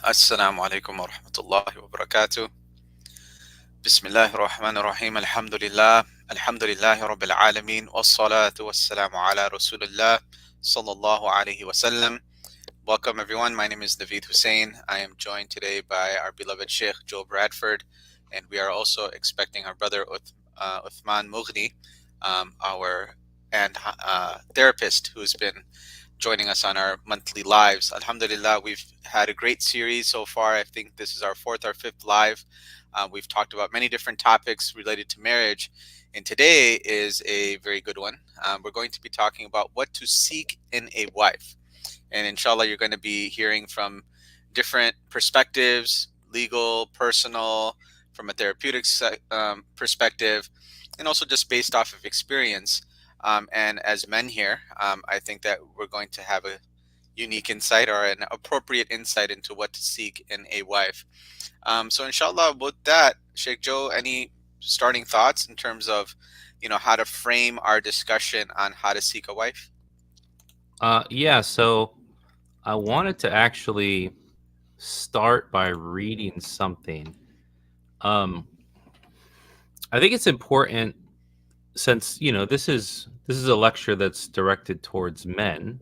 السلام عليكم ورحمة الله وبركاته. بسم الله الرحمن الرحيم. الحمد لله رب العالمين والصلاة والسلام على رسول الله صلى الله عليه وسلم. Welcome everyone. My name is Naveed Hussein. I am joined today by our beloved Sheikh Joe Bradford, and we are also expecting our brother Uthman Mughni, our therapist who's been joining us on our monthly lives. Alhamdulillah, we've had a great series so far. I think this is our fourth or fifth live. We've talked about many different topics related to marriage, and today is a very good one. We're going to be talking about what to seek in a wife. And inshallah, you're going to be hearing from different perspectives, legal, personal, from a therapeutic perspective, and also just based off of experience. And as men here, I think that we're going to have a unique insight or an appropriate insight into what to seek in a wife. So inshallah, with that, Sheikh Joe, any starting thoughts in terms of, how to frame our discussion on how to seek a wife? So I wanted to actually start by reading something. Um, I think it's important since this is a lecture that's directed towards men.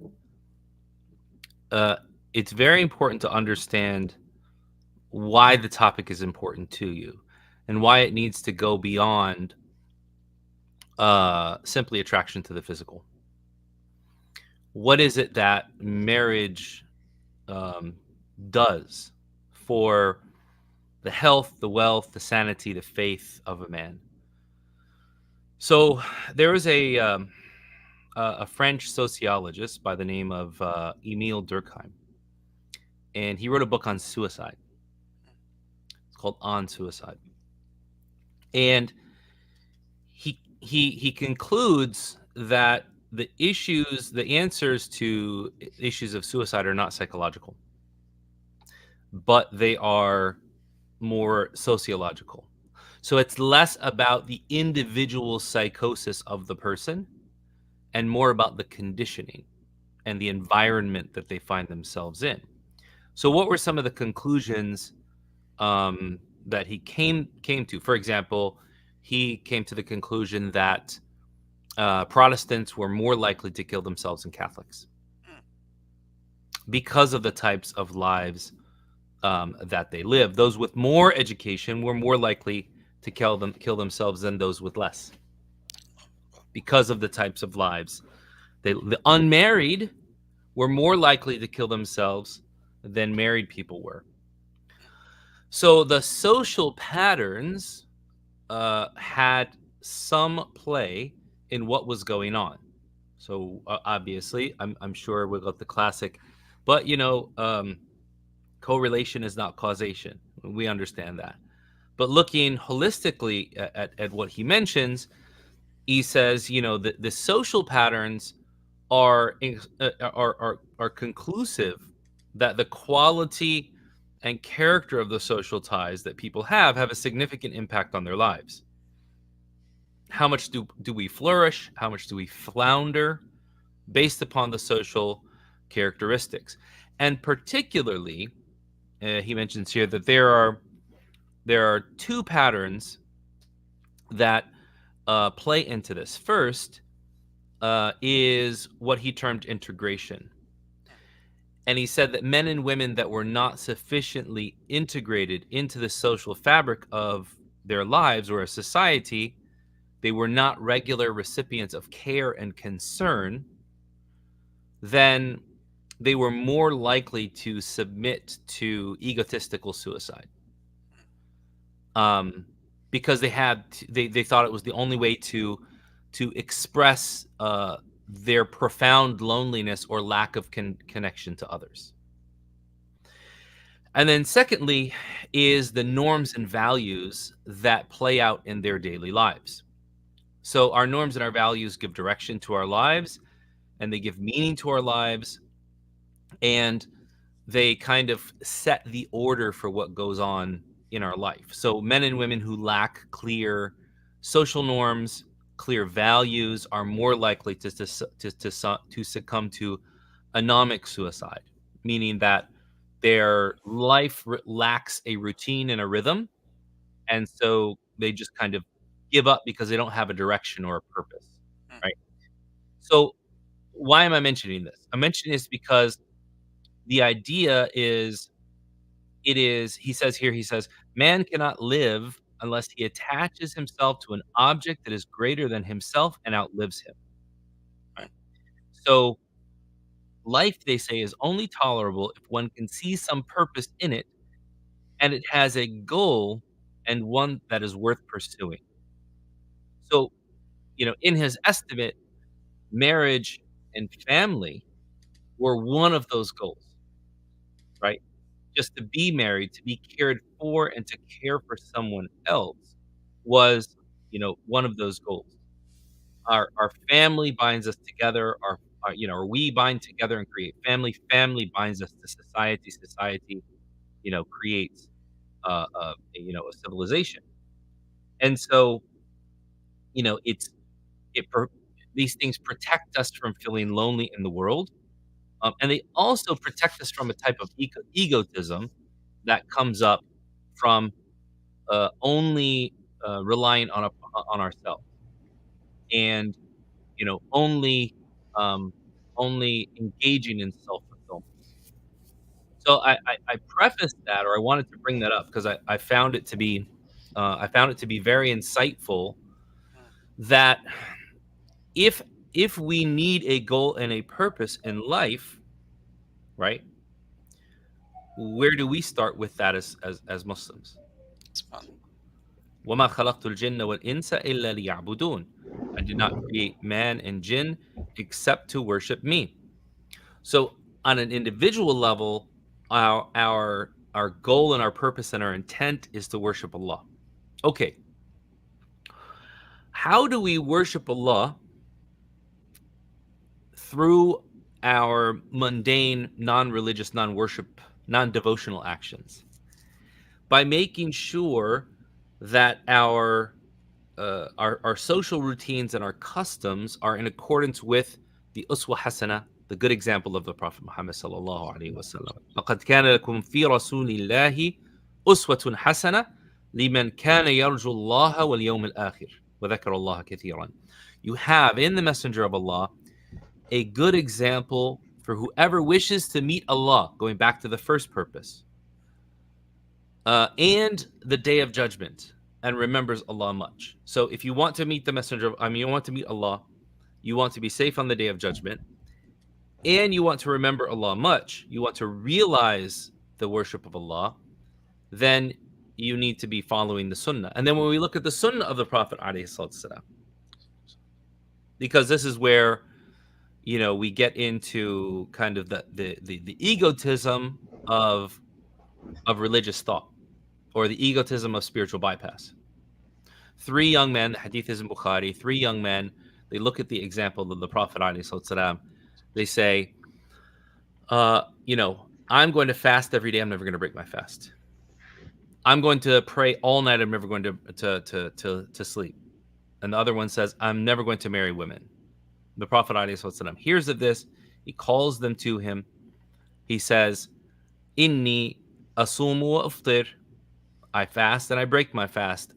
Uh, it's very important to understand why the topic is important to you and why it needs to go beyond simply attraction to the physical. What is it that marriage um, does for the health, the wealth, the sanity, the faith of a man? So there was a French sociologist by the name of Emile Durkheim, and he wrote a book on suicide. It's called On Suicide, and he concludes that the answers to issues of suicide are not psychological, but they are more sociological. So it's less about the individual psychosis of the person and more about the conditioning and the environment that they find themselves in. So what were some of the conclusions that he came to? For example, he came to the conclusion that Protestants were more likely to kill themselves than Catholics because of the types of lives that they live. Those with more education were more likely to kill themselves than those with less because of the types of lives. The unmarried were more likely to kill themselves than married people were. So the social patterns had some play in what was going on. So obviously, I'm sure we'll got the classic, but correlation is not causation. We understand that. But looking holistically at what he mentions, he says, the social patterns are conclusive that the quality and character of the social ties that people have a significant impact on their lives. How much do we flourish? How much do we flounder based upon the social characteristics? And particularly, he mentions here that there are two patterns that play into this. First is what he termed integration. And he said that men and women that were not sufficiently integrated into the social fabric of their lives or a society, they were not regular recipients of care and concern, then they were more likely to submit to egotistical suicide. Because they thought it was the only way to express their profound loneliness or lack of connection to others. And then secondly is the norms and values that play out in their daily lives. So our norms and our values give direction to our lives, and they give meaning to our lives, and they kind of set the order for what goes on in our life. So men and women who lack clear social norms, clear values, are more likely to succumb to anomic suicide, meaning that Their life lacks a routine and a rhythm, and so they just kind of give up because they don't have a direction or a purpose, mm, right? So why am I mentioning this? I'm mentioning this because the idea is it is he says here, he says, "Man cannot live unless he attaches himself to an object that is greater than himself and outlives him." right, So life, they say, is only tolerable if one can see some purpose in it and it has a goal and one that is worth pursuing. So, in his estimate, marriage and family were one of those goals, right? Just to be married, to be cared for, and to care for someone else was, one of those goals. Our family binds us together, or we bind together and create family. Family binds us to society. Society, creates, a civilization. And so, it's it pro these things protect us from feeling lonely in the world, and they also protect us from a type of egotism that comes up from, only, relying on ourselves and, only, um, only engaging in self-fulfillment. So I prefaced that, or I wanted to bring that up because I found it to be very insightful mm, that if if we need a goal and a purpose in life, right? Where do we start with that as Muslims? subhanallah. وَمَا خَلَقْتُ الْجِنَّ وَالْإِنسَ إِلَّا لِيَعْبُدُونَ. I did not create man and jinn except to worship me. So on an individual level, our goal and our purpose and our intent is to worship Allah. Okay, how do we worship Allah through our mundane, non-religious, non-worship, non-devotional actions? By making sure that our social routines and our customs are in accordance with the uswa hasana, the good example of the Prophet Muhammad sallallahu alaihi wasallam. لقد كان لكم في رسول الله أسوة حسنة لمن كان يرجو الله واليوم الآخر وذكر الله كثيرا. You have in the Messenger of Allah a good example for whoever wishes to meet Allah, going back to the first purpose, and the day of judgment, and remembers Allah much. So if you want to meet the messenger you want to meet Allah, you want to be safe on the day of judgment, and you want to remember Allah much, you want to realize the worship of Allah, then you need to be following the sunnah. And then when we look at the sunnah of the Prophet alayhi salatu salam, because this is where we get into kind of the egotism of religious thought, or the egotism of spiritual bypass. Three young men, the hadith is in Bukhari, three young men, they look at the example of the Prophet ﷺ. They say, I'm going to fast every day. I'm never going to break my fast. I'm going to pray all night. I'm never going to sleep. And the other one says, I'm never going to marry women. The Prophet ﷺ hears of this. He calls them to him. He says, Inni asumu wa aftir. I fast and I break my fast.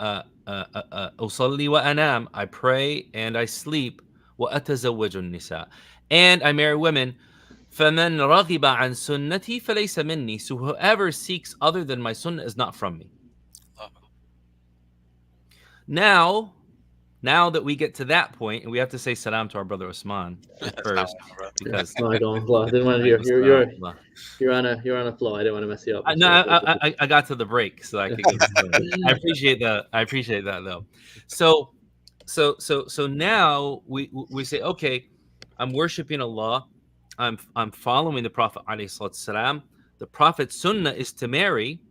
Usalli wa anam. I pray and I sleep. Wa atazawwaju nisa. And I marry women. فَمَنْ رَغِبَ عَنْ سُنَّتِي فَلَيْسَ مِنِّي. So whoever seeks other than my sunnah is not from me. Allah. Now that we get to that point, and we have to say salam to our brother Osman at first, because No, I don't. Well, I didn't want to. You're on a flow. I didn't want to mess you up. No, I got to the break so I could get started. I appreciate that though. So now we say, okay, I'm worshiping Allah. I'm following the Prophet alayhi salatu salam. The Prophet's sunnah is to marry.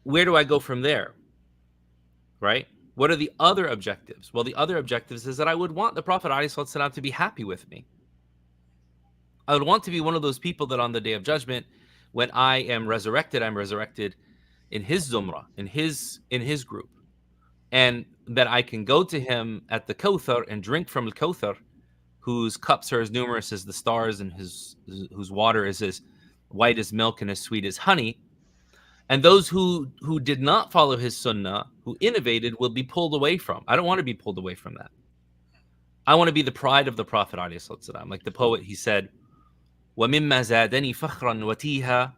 Where do I go from there? Right? What are the other objectives? Well, the other objectives is that I would want the Prophet alayhi salatu salam to be happy with me. I would want to be one of those people that on the day of judgment, when I am resurrected, I'm resurrected in his zumrah, in his group, and that I can go to him at the Kawthar and drink from the Kawthar, whose cups are as numerous as the stars and whose water is as white as milk and as sweet as honey. And those who did not follow his sunnah, who innovated, will be pulled away from. I don't want to be pulled away from that. I want to be the pride of the Prophet ﷺ. Like the poet, he said, وَمِمَّا زَادَنِي فَخْرًا وَتِيهًا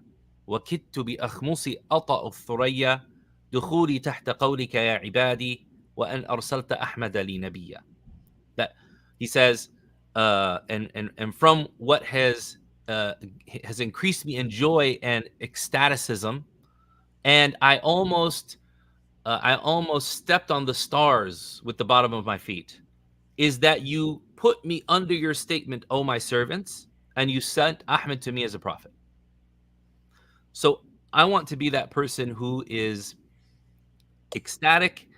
وَكِدْتُ بِأَخْمُصِ أَطَأُ الثُّرَيَّا دخولي تحت قولك يا عبادي وأن أرسلت أحمد لي نبيا. That he says, and from what has increased me in joy and ecstaticism, and I almost stepped on the stars with the bottom of my feet, is that you put me under your statement, O my servants, and you sent Ahmed to me as a prophet. So I want to be that person who is ecstatic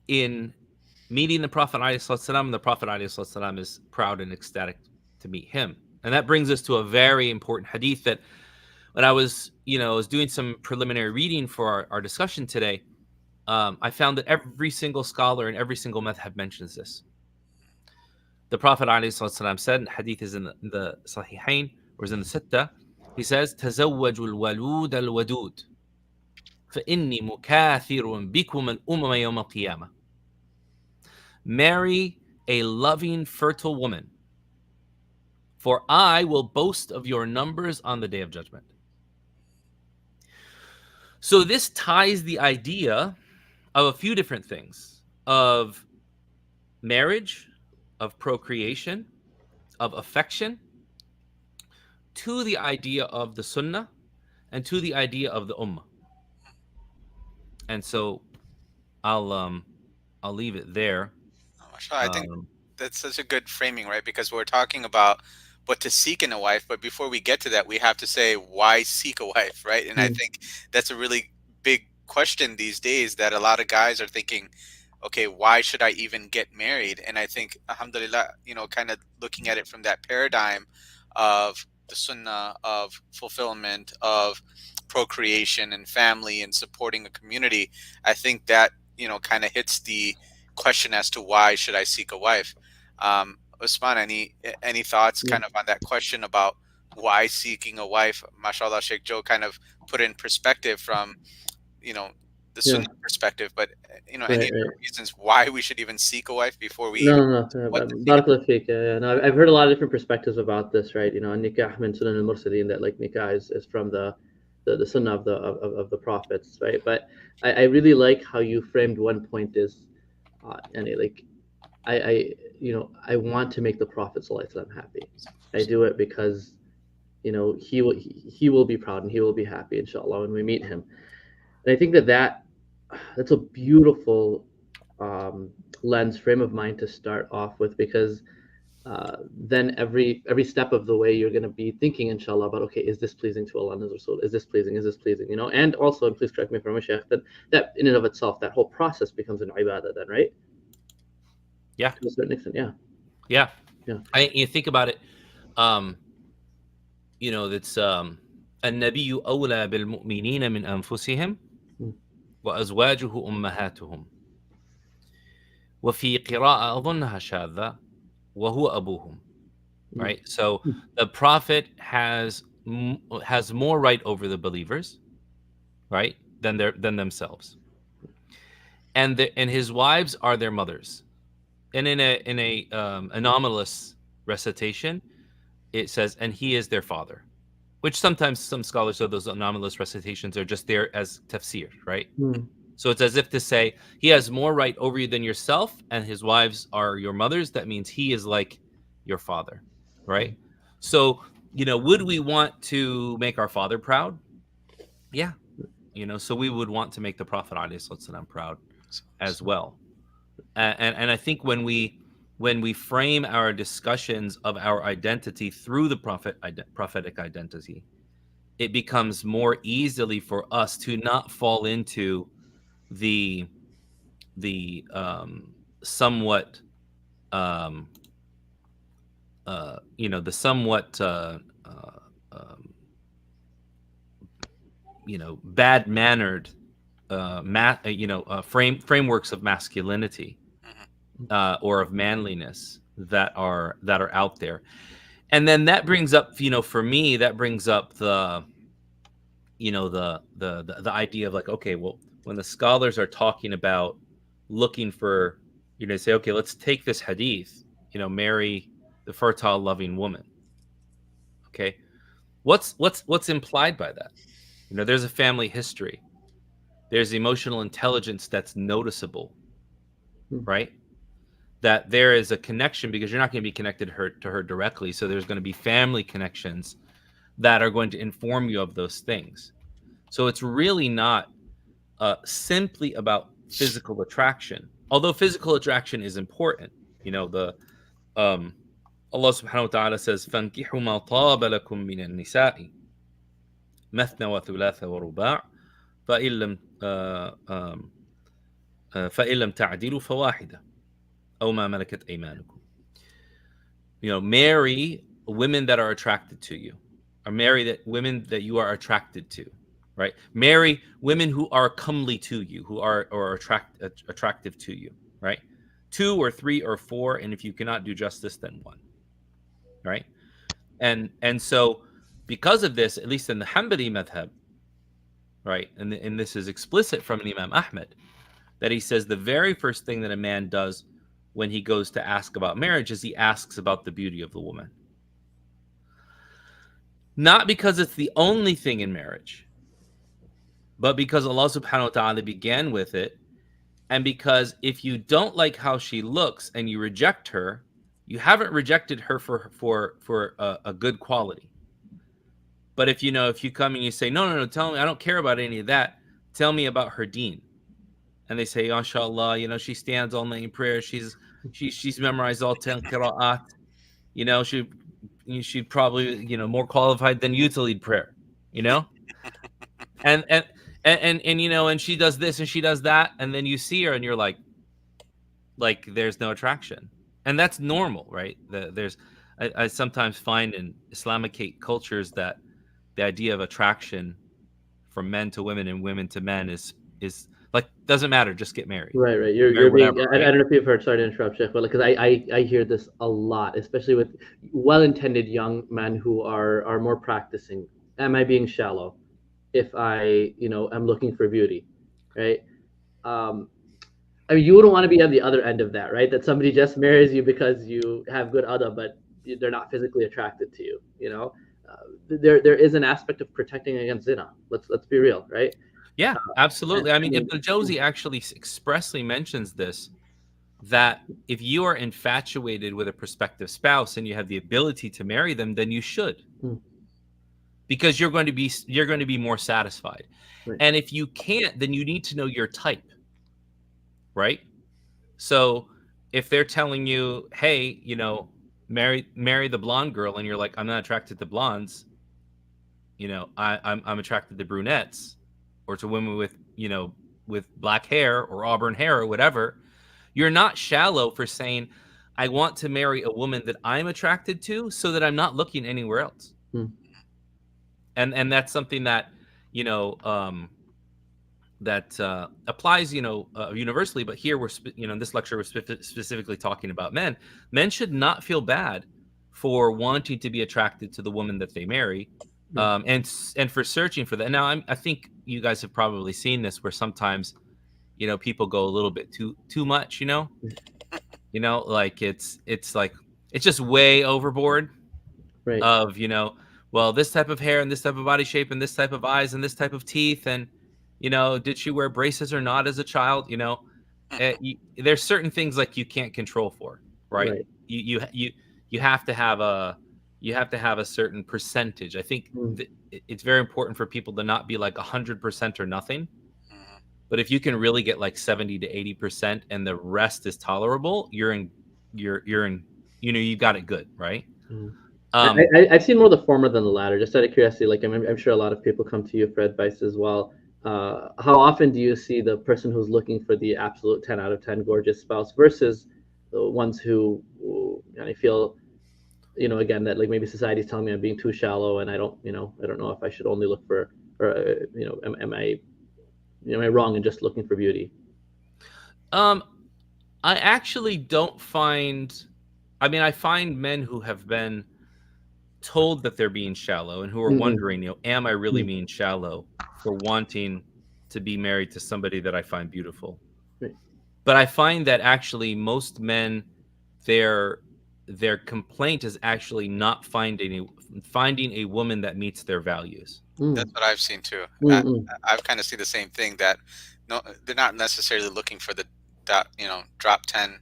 in meeting the Prophet ﷺ, and the Prophet ﷺ is proud and ecstatic to meet him. And that brings us to a very important hadith that when I was doing some preliminary reading for our discussion today, I found that every single scholar and every single madhab mentions this. The Prophet ﷺ said, and hadith is in the Sahihain, or is in the Sitta, he says, تزوجوا الولود الودود فإني مكاثر بكم الأمم يوم القيامة. Marry a loving, fertile woman, for I will boast of your numbers on the day of judgment. So this ties the idea of a few different things, of marriage, of procreation, of affection, to the idea of the sunnah, and to the idea of the ummah. And so I'll leave it there. I think that's such a good framing, right? Because we're talking about what to seek in a wife, but before we get to that, we have to say why seek a wife, right? And I think that's a really big question these days, that a lot of guys are thinking, okay, why should I even get married? And I think, alhamdulillah, kind of looking at it from that paradigm of the sunnah, of fulfillment, of procreation and family and supporting a community, I think that kind of hits the question as to why should I seek a wife. Usman, any thoughts kind of on that question about why seeking a wife? Mashallah, Sheikh Joe kind of put in perspective from the sunnah perspective, but any other reasons why we should even seek a wife before we Barakallahu feek. No, I've heard a lot of different perspectives about this, right? Nikah min sunan al-mursalin, that like nikah is from the sunnah of the prophets, right? But I really like how you framed one point is, and like I want to make the Prophet ﷺ happy. I do it because he will be proud and he will be happy, inshallah, when we meet him. And I think that's a beautiful frame of mind to start off with, because then every step of the way you're going to be thinking, inshallah, about, okay, is this pleasing to Allah and His Rasul? Is this pleasing? And also, and please correct me if I'm a sheikh, that in and of itself, that whole process becomes an ibadah then, right? Yeah. To a certain extent, yeah. Yeah. You think about it, that's النبي أولى بالمؤمنين من أنفسهم وأزواجه أمهاتهم. وفي قراءة أظنها شاذة وهو أبوهم. Right? So the Prophet has more right over the believers, right, than themselves. And his wives are their mothers. And in a anomalous recitation, it says, and he is their father, which sometimes some scholars of those anomalous recitations are just there as tafsir, right? So it's as if to say he has more right over you than yourself, and his wives are your mothers. That means he is like your father, right? So, would we want to make our father proud? Yeah. So we would want to make the Prophet ﷺ proud as well. And I think when we frame our discussions of our identity through the prophetic identity, it becomes more easily for us to not fall into the somewhat bad mannered frameworks of masculinity or of manliness that are out there. And then that brings up, for me, that brings up the the idea of like, okay, well, when the scholars are talking about looking for, say, okay, let's take this hadith, marry the fertile, loving woman. Okay, what's implied by that? There's a family history. There's emotional intelligence that's noticeable, Mm. right? That there is a connection, because you're not going to be connected to her directly. So there's going to be family connections that are going to inform you of those things. So it's really not simply about physical attraction, although physical attraction is important. The Allah subhanahu wa ta'ala says, فَانْكِحُوا مَا طَابَ لَكُم مِّنَ النِّسَاءِ مَثْنَى وَثُلَاثَ وَرُبَاعَ فَإِن لَّمْ تَعْدِلُوا فَوَاحِدَةٌ أَوْ مَا مَلَكَتْ أَيْمَانُكُمْ. Marry women that are attracted to you, or marry women that you are attracted to, right? Marry women who are comely to you, who are attractive to you, right? 2 or 3 or 4, and if you cannot do justice, then 1, right? And so because of this, at least in the Hanbali madhab, right, and this is explicit from an Imam Ahmed, that he says the very first thing that a man does when he goes to ask about marriage is he asks about the beauty of the woman. Not because it's the only thing in marriage, but because Allah subhanahu wa ta'ala began with it, and because if you don't like how she looks and you reject her, you haven't rejected her for a good quality. But if you come and you say, no, tell me, I don't care about any of that, tell me about her deen. And they say, inshallah, she stands all night in prayer, she's memorized all 10 qira'at, she'd probably, more qualified than you to lead prayer, and and she does this and she does that, and then you see her and you're like there's no attraction. And that's normal, right? I sometimes find in Islamic cultures that the idea of attraction from men to women and women to men is like, doesn't matter, just get married. Right. Marry You're being. whatever, I right? don't know if you've heard. Sorry to interrupt, Sheikh, but because I hear this a lot, especially with well-intended young men who are more practicing. Am I being shallow if I am looking for beauty, right? Um, I mean, you wouldn't want to be on the other end of that, right? That somebody just marries you because you have good ada, but they're not physically attracted to you. There is an aspect of protecting against zina. Let's be real, right? Yeah, And, absolutely. I I mean, mean, Ibn Jawzi actually expressly mentions this, that if you are infatuated with a prospective spouse and you have the ability to marry them, then you should, mm, because you're going to be more satisfied. right. And if you can't, then you need to know your type, right? So if they're telling you, hey, marry the blonde girl, and you're like, I'm not attracted to blondes, I'm attracted to brunettes, or to women with with black hair or auburn hair or whatever. You're not shallow for saying, I want to marry a woman that I'm attracted to, so that I'm not looking anywhere else. Mm, And that's something that you know that applies universally. But here in this lecture we're specifically talking about men. Men should not feel bad for wanting to be attracted to the woman that they marry, mm, and for searching for that. Now I think you guys have probably seen this, where sometimes people go a little bit too much, like it's like it's just way overboard, right. of well, this type of hair and this type of body shape and this type of eyes and this type of teeth, and did she wear braces or not as a child? There's certain things like you can't control for, right? Right. You have to have a certain percentage. I think Mm, it's very important for people to not be like 100% or nothing. But if you can really get like 70 to 80% and the rest is tolerable, you're in you've got it good, right? mm. um I've seen more the former than the latter. Just out of curiosity, like I'm sure a lot of people come to you for advice as well. How often do you see the person who's looking for the absolute 10 out of 10 gorgeous spouse versus the ones who I feel, again, that like maybe society's telling me I'm being too shallow and I don't know if I should only look for, or am I wrong in just looking for beauty? um I actually don't find I mean, I find men who have been told that they're being shallow and who are Mm-mm. wondering, am I really Mm. being shallow for wanting to be married to somebody that I find beautiful? Right. But I find that actually most men, their their complaint is actually not finding a woman that meets their values. That's Mm. what I've seen too. Mm-mm. I've kind of seen the same thing, that no, they're not necessarily looking for the dot, drop 10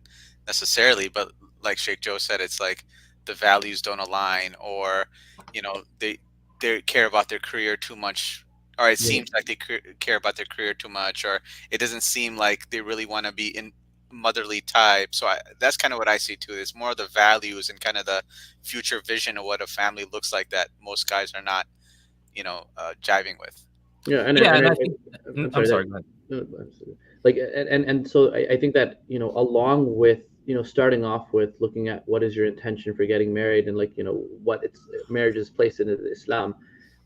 necessarily, but like Sheikh Joe said, it's like the values don't align, or they care about their career too much, or it Yeah. seems like they care about their career too much, or it doesn't seem like they really want to be in motherly type. So that's kind of what I see too. It's more of the values and kind of the future vision of what a family looks like that most guys are not jiving with. Yeah, Yeah, and I think I'm I'm sorry that sorry, go ahead. I'm sorry. Like and so I think that along with starting off with looking at what is your intention for getting married, and like what it's marriage is placed in Islam,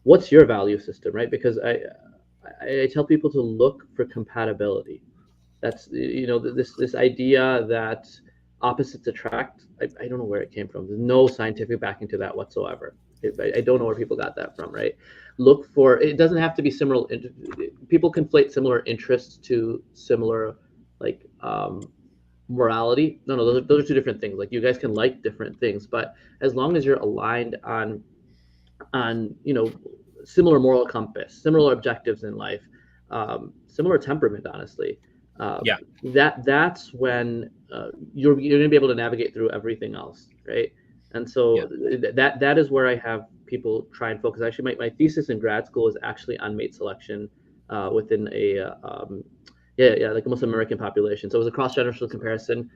what's your value system, right? Because I tell people to look for compatibility. That's this idea that opposites attract. I don't know where it came from. There's no scientific backing to that whatsoever. I don't know where people got that from, right? Look for, it doesn't have to be similar. People conflate similar interests to similar, like, morality. No, those are two different things. Like, you guys can like different things, but as long as you're aligned on similar moral compass, similar objectives in life, similar temperament, honestly. Uh, Yeah, that's when you're going to be able to navigate through everything else, right? And yeah, so that is where I have people try and focus. Actually, my thesis in grad school is actually on mate selection within a yeah, like a Muslim American population. So it was a cross generational comparison.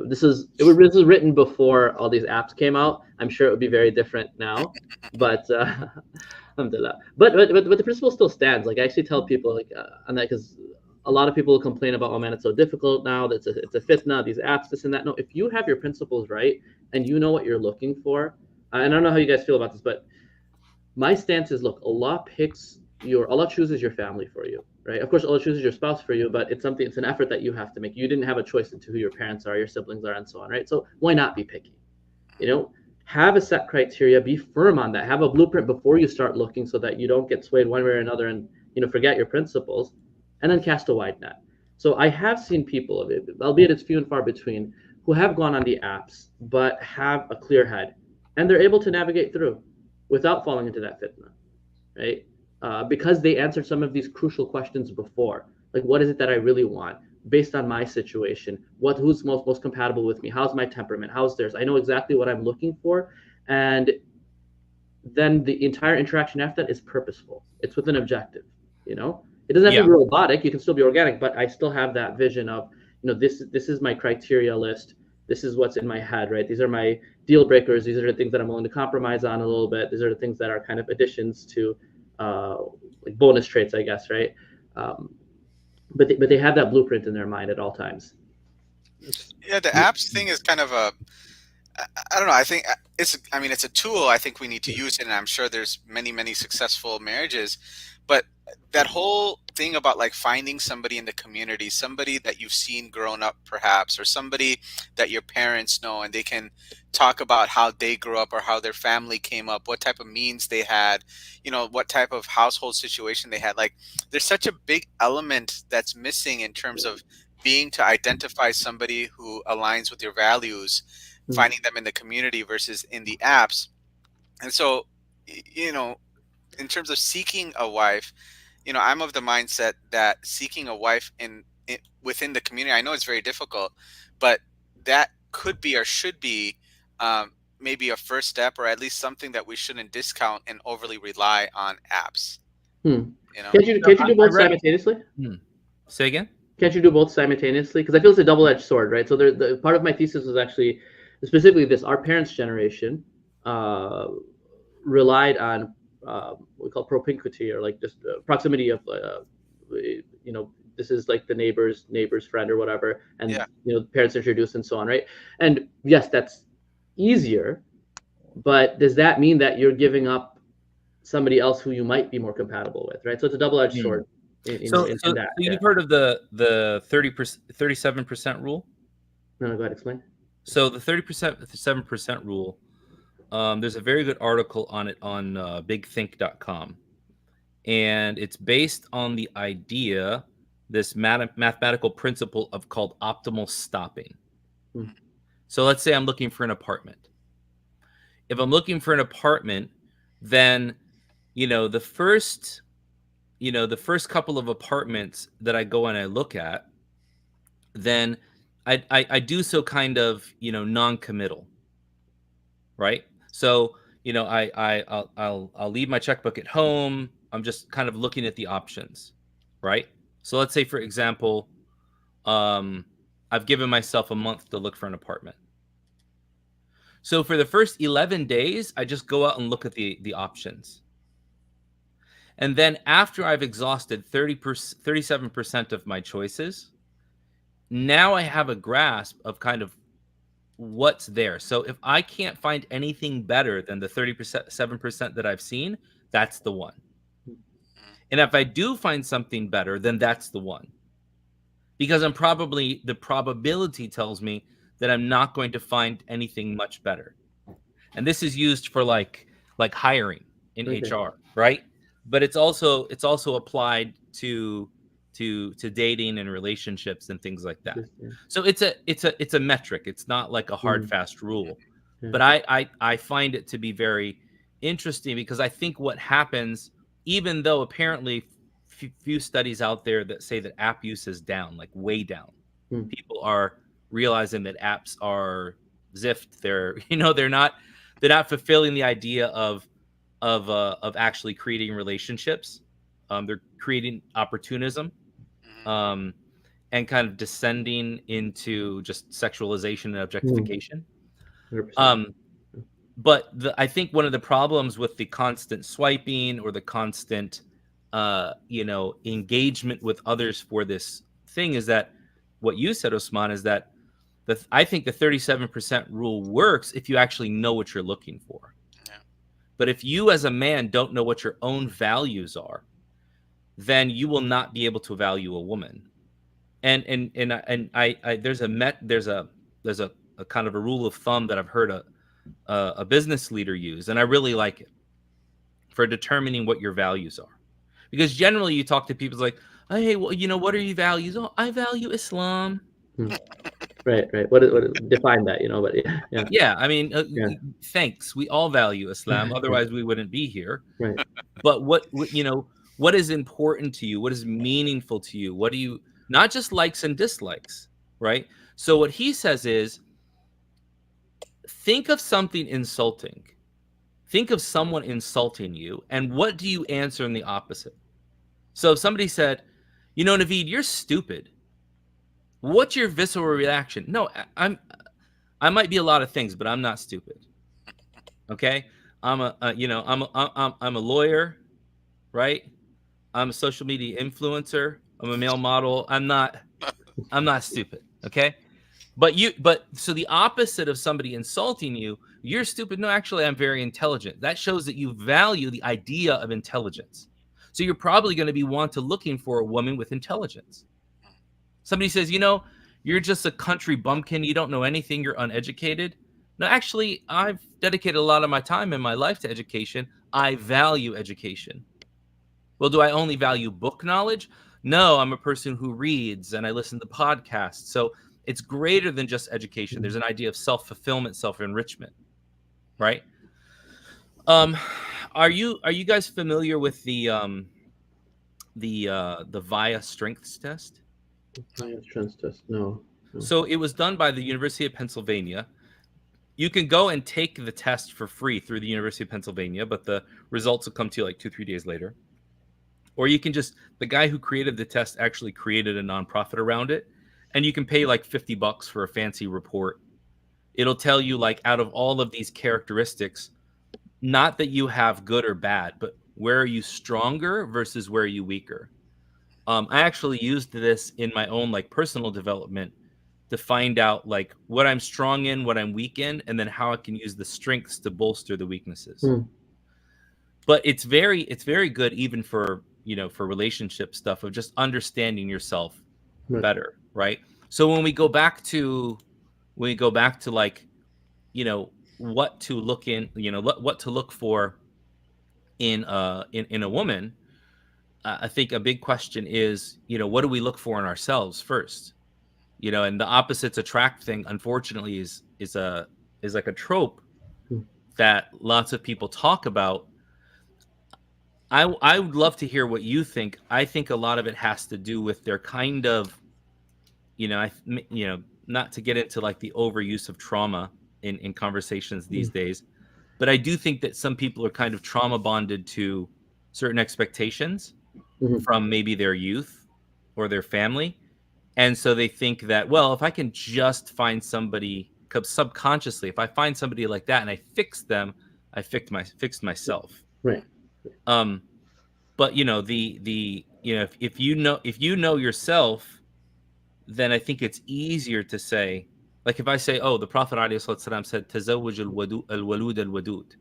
This was written before all these apps came out. I'm sure it would be very different now, but alhamdulillah. But the principle still stands. Like, I actually tell people, like, on that, because a lot of people complain about, oh man, it's so difficult now. It's a fitna, these apps, this and that. No, if you have your principles right and you know what you're looking for, and I don't know how you guys feel about this, but my stance is, look, Allah chooses your family for you, right? Of course, Allah chooses your spouse for you, but it's an effort that you have to make. You didn't have a choice into who your parents are, your siblings are, and so on, right? So why not be picky? You know, have a set criteria, be firm on that, have a blueprint before you start looking, so that you don't get swayed one way or another and forget your principles, and then cast a wide net. So I have seen people, albeit it's few and far between, who have gone on the apps but have a clear head, and they're able to navigate through without falling into that fitna, right? Because they answered some of these crucial questions before, like, what is it that I really want based on my situation? Who's most compatible with me? How's my temperament? How's theirs? I know exactly what I'm looking for, and then the entire interaction after that is purposeful. It's with an objective. It doesn't have to yeah, be robotic. You can still be organic, but I still have that vision of, this is my criteria list. This is what's in my head, right? These are my deal breakers. These are the things that I'm willing to compromise on a little bit. These are the things that are kind of additions to, like, bonus traits, I guess, right? Um, but they have that blueprint in their mind at all times. Yeah, the apps thing is kind of I don't know. I think it's a tool. I think we need to use it, and I'm sure there's many successful marriages. But that whole thing about, like, finding somebody in the community, somebody that you've seen grown up perhaps, or somebody that your parents know, and they can talk about how they grew up or how their family came up, what type of means they had, what type of household situation they had. Like, there's such a big element that's missing in terms of being to identify somebody who aligns with your values, finding them in the community versus in the apps. And so, in terms of seeking a wife, I'm of the mindset that seeking a wife within the community, I know it's very difficult, but that could be or should be, maybe a first step, or at least something that we shouldn't discount and overly rely on apps. Hmm. You know, Can't you do I both read. simultaneously? Say again. Can't you do both simultaneously? Because I feel it's a double-edged sword, right? So the part of my thesis was actually specifically this: our parents' generation uh, relied on what we call propinquity, or like just proximity of, this is like the neighbor's friend or whatever, and yeah, parents introduced and so on, right? And yes, that's easier, but does that mean that you're giving up somebody else who you might be more compatible with, right? So it's a double-edged Hmm. sword So, in so, so that. Yeah. you've heard of the 37% rule? No, go ahead, explain. So the 30%, the 7% rule, there's a very good article on it on bigthink.com. And it's based on the idea, this mathematical principle of called optimal stopping. Mm. So let's say I'm looking for an apartment. If I'm looking for an apartment, then the first couple of apartments that I go and I look at, then I do so kind of non-committal, right? So I'll leave my checkbook at home. I'm just kind of looking at the options, right? So let's say, for example, I've given myself a month to look for an apartment. So for the first 11 days, I just go out and look at the options. And then after I've exhausted 37% of my choices, now I have a grasp of kind of what's there. So if I can't find anything better than the 37% that I've seen, that's the one. And if I do find something better, then that's the one. Because the probability tells me that I'm not going to find anything much better. And this is used for like hiring in HR, right? But it's also applied to dating and relationships and things like that. So it's a metric. It's not like a hard fast rule. But I find it to be very interesting, because I think what happens, even though apparently few studies out there that say that app use is down, like way down. People are realizing that apps are zift. They're not fulfilling the idea of actually creating relationships. They're creating opportunism, and kind of descending into just sexualization and objectification. 100%. But I think one of the problems with the constant swiping or the constant engagement with others for this thing is that what you said, Osman, is that I think the 37% rule works if you actually know what you're looking for. Yeah. But if you as a man don't know what your own values are, then you will not be able to value a woman. And there's a kind of a rule of thumb that I've heard a business leader use, and I really like it, for determining what your values are. Because generally you talk to people like, oh, hey, well, what are your values? Oh, I value Islam. Right. What define that, but yeah. Yeah, I mean, thanks. We all value Islam. Otherwise, we wouldn't be here. Right. But what is important to you? What is meaningful to you? What do you, not just likes and dislikes, right? So what he says is, think of something insulting. Think of someone insulting you, and what do you answer in the opposite? So if somebody said, Naveed, you're stupid, what's your visceral reaction? No, I might be a lot of things, but I'm not stupid. Okay, I'm a lawyer, right? I'm a social media influencer. I'm a male model. I'm not stupid. Okay, but so the opposite of somebody insulting you, you're stupid. No, actually, I'm very intelligent. That shows that you value the idea of intelligence. So you're probably going to be looking for a woman with intelligence. Somebody says, you're just a country bumpkin. You don't know anything. You're uneducated. No, actually, I've dedicated a lot of my time in my life to education. I value education. Well, do I only value book knowledge? No, I'm a person who reads and I listen to podcasts. So it's greater than just education. There's an idea of self-fulfillment, self-enrichment, right? Are you guys familiar with the VIA strengths test? VIA strengths test? No. So it was done by the University of Pennsylvania. You can go and take the test for free through the University of Pennsylvania, but the results will come to you like 2-3 days later. Or you can the guy who created the test actually created a nonprofit around it, and you can pay like $50 for a fancy report. It'll tell you, like, out of all of these characteristics, not that you have good or bad, but where are you stronger versus where are you weaker? I actually used this in my own personal development to find out what I'm strong in, what I'm weak in, and then how I can use the strengths to bolster the weaknesses. But it's very good even for for relationship stuff, of just understanding yourself better, right? So when we go back to when we go back to like, what to look in, what to look for in a woman, I think a big question is, what do we look for in ourselves first? And the opposites attract thing, unfortunately, is like a trope Mm, that lots of people talk about. I would love to hear what you think. I think a lot of it has to do with their kind of, not to get into like the overuse of trauma in conversations these mm, days, but I do think that some people are kind of trauma bonded to certain expectations mhm, from maybe their youth or their family. And so they think that, well, if I can just find somebody subconsciously, if I find somebody like that and I fix them, I fixed myself. right. Um, but if you know yourself, then I think it's easier to say, like if I say, oh, the Prophet ﷺ said, "Tazawwaj al-walud al-wadud,"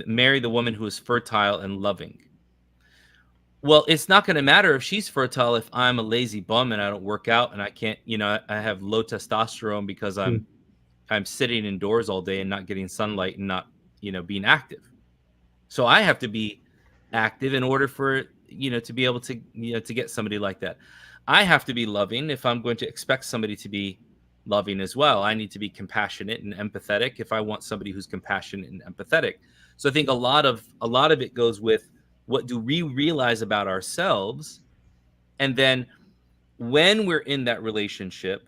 marry the woman who is fertile and loving. Well, it's not going to matter if she's fertile if I'm a lazy bum and I don't work out and I can't, I have low testosterone because I'm Mm, I'm sitting indoors all day and not getting sunlight and not, being active. So I have to be active in order for, to be able to, to get somebody like that. I have to be loving if I'm going to expect somebody to be loving as well. I need to be compassionate and empathetic if I want somebody who's compassionate and empathetic. So I think a lot of it goes with, what do we realize about ourselves? And then when we're in that relationship,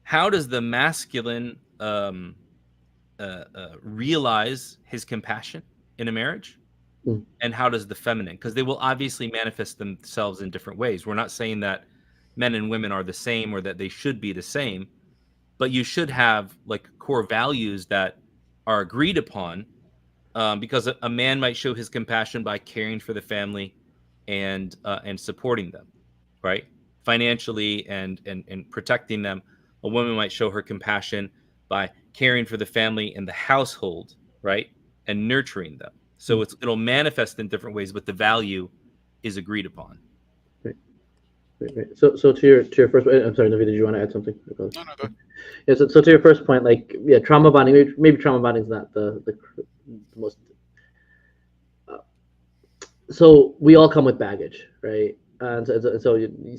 how does the masculine realize his compassion in a marriage? mm, And how does the feminine? Because they will obviously manifest themselves in different ways. We're not saying that men and women are the same or that they should be the same, but you should have like core values that are agreed upon, because a man might show his compassion by caring for the family and supporting them, right, financially and protecting them. A woman might show her compassion by caring for the family and the household, right, and nurturing them. So mm, it'll manifest in different ways, but the value is agreed upon. right, right. So to your first, I'm sorry, Navi, did you want to add something? No, no, go. Yeah. So to your first point, like, yeah, trauma bonding. Maybe trauma bonding is not the most. Uh, so we all come with baggage, right? And so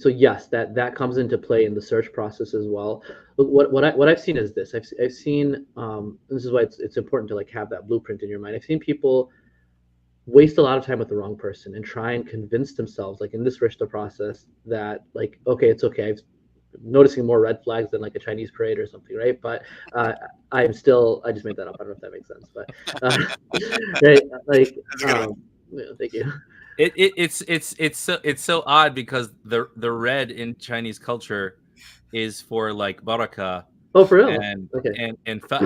yes, that comes into play in the search process as well. Look, what I've seen is this. I've seen, this is why it's important to like have that blueprint in your mind. I've seen people waste a lot of time with the wrong person and try and convince themselves, like in this rishta process, that like, okay, it's okay. I'm noticing more red flags than like a Chinese parade or something, right? But I just made that up. I don't know if that makes sense, but right, like, That's a good one. yeah, thank you. It's so odd because the red in Chinese culture is for like baraka Oh, for real? and Okay.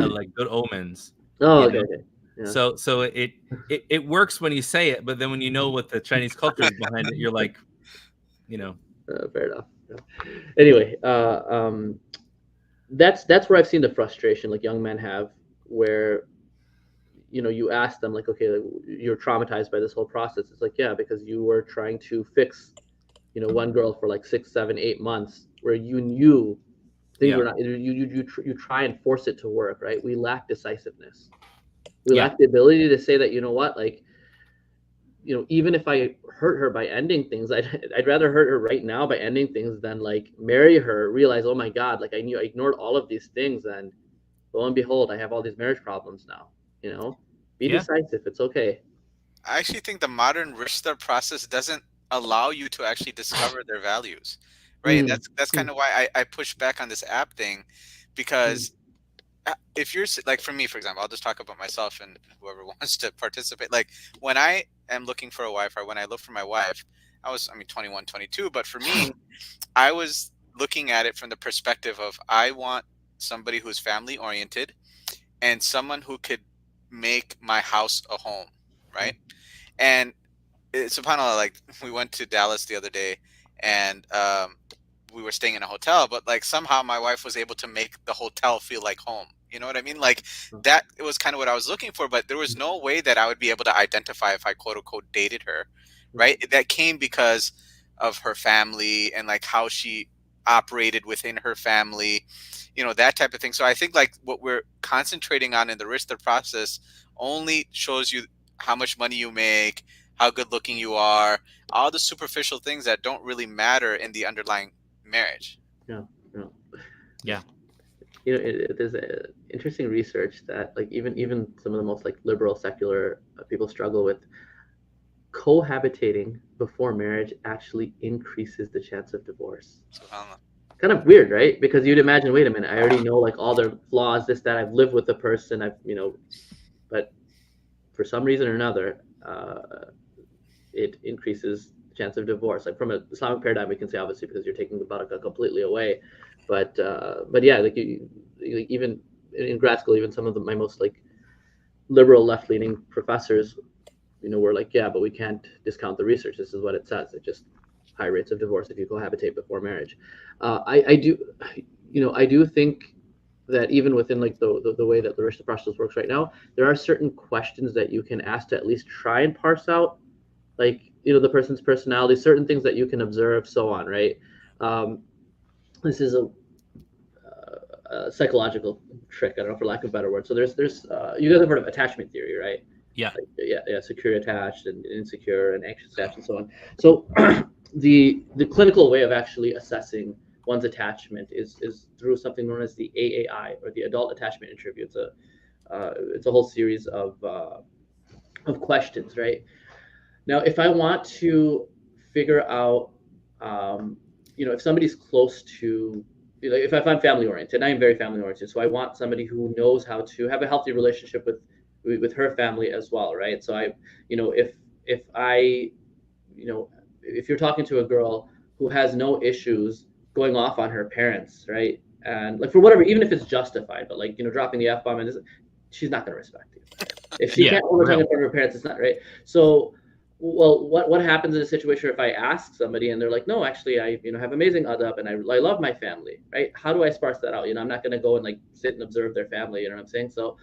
like good omens, Oh, you okay, know. okay. Yeah, So it works when you say it, but then when you know what the Chinese culture is behind it, you're like, you know, fair enough. Yeah. Anyway, that's where I've seen the frustration like young men have, where you ask them like, okay, like, you're traumatized by this whole process. It's like, yeah, because you were trying to fix one girl for like 6 7 8 months, where you knew things yeah, were not, you try and force it to work, right? We lack decisiveness. We yeah, lack the ability to say that, what, like, even if I hurt her by ending things, I'd rather hurt her right now by ending things than like marry her, realize, oh my God, like I ignored all of these things, and lo and behold, I have all these marriage problems now. Be yeah, decisive. It's okay. I actually think the modern Rishta process doesn't allow you to actually discover their values, right? Mm, That's kind mm, of why I push back on this app thing, mm, because if you're like, for me, for example, I'll just talk about myself and whoever wants to participate. Like when I am looking for a wife, or when I look for my wife, I mean, 21, 22, but for me, I was looking at it from the perspective of, I want somebody who's family oriented and someone who could make my house a home, right? And subhanallah, like we went to Dallas the other day, and we were staying in a hotel, but like somehow my wife was able to make the hotel feel like home. You know what I mean? Like that, it was kind of what I was looking for, but there was no way that I would be able to identify if I quote unquote dated her, mm, right? That came because of her family and like how she operated within her family, that type of thing. So I think like what we're concentrating on in the rishta process only shows you how much money you make, how good looking you are, all the superficial things that don't really matter in the underlying marriage. Yeah, yeah. Yeah. There's interesting research that like even some of the most like liberal secular people struggle with. Cohabitating before marriage actually increases the chance of divorce. SubhanAllah. Kind of weird, right? Because you'd imagine, wait a minute, I already know like all their flaws, this, that. I've lived with the person, but for some reason or another, it increases the chance of divorce. Like from an Islamic paradigm, we can say obviously because you're taking the barakah completely away, but yeah, like even in grad school, even some of my most like liberal left-leaning professors, were like, yeah, but we can't discount the research. This is what it says. It just high rates of divorce if you cohabitate before marriage. I do think that even within like the way that the rishta process works right now, there are certain questions that you can ask to at least try and parse out, like the person's personality, certain things that you can observe, so on, right? This is a psychological trick. I don't know, for lack of a better word. So there's you guys have heard of attachment theory, right? Yeah. Like, yeah, secure attached and insecure and anxious attached and so on. So the clinical way of actually assessing one's attachment is through something known as the AAI, or the Adult Attachment Interview. It's a whole series of questions, right? Now, if I want to figure out, if somebody's close to, if I'm family oriented, I am very family oriented, so I want somebody who knows how to have a healthy relationship with her family as well, right? So if you're talking to a girl who has no issues going off on her parents, right? And like for whatever, even if it's justified, but like dropping the F-bomb, and she's not going to respect you. If she can't overcome it from her parents, it's not right. So, well, what happens in a situation if I ask somebody and they're like, no, actually, I have amazing adab and I love my family, right? How do I sparse that out? I'm not going to go and like sit and observe their family. You know what I'm saying? So,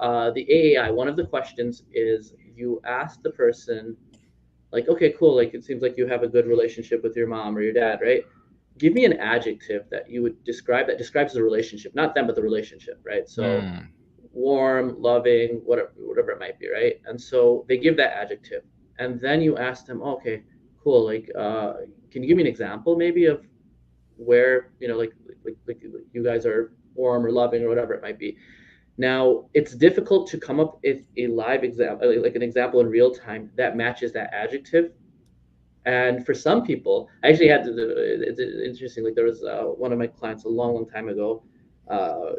the AAI, one of the questions is you ask the person, like, okay, cool, like it seems like you have a good relationship with your mom or your dad, right? Give me an adjective that you would describe that describes the relationship, not them, but the relationship, right? So warm, loving, whatever it might be, right? And so they give that adjective, and then you ask them, oh, okay, cool, like, can you give me an example maybe of where like you guys are warm or loving or whatever it might be. Now, it's difficult to come up with a live example, like an example in real time that matches that adjective. And for some people, I actually had it's interesting. Like there was one of my clients a long time ago.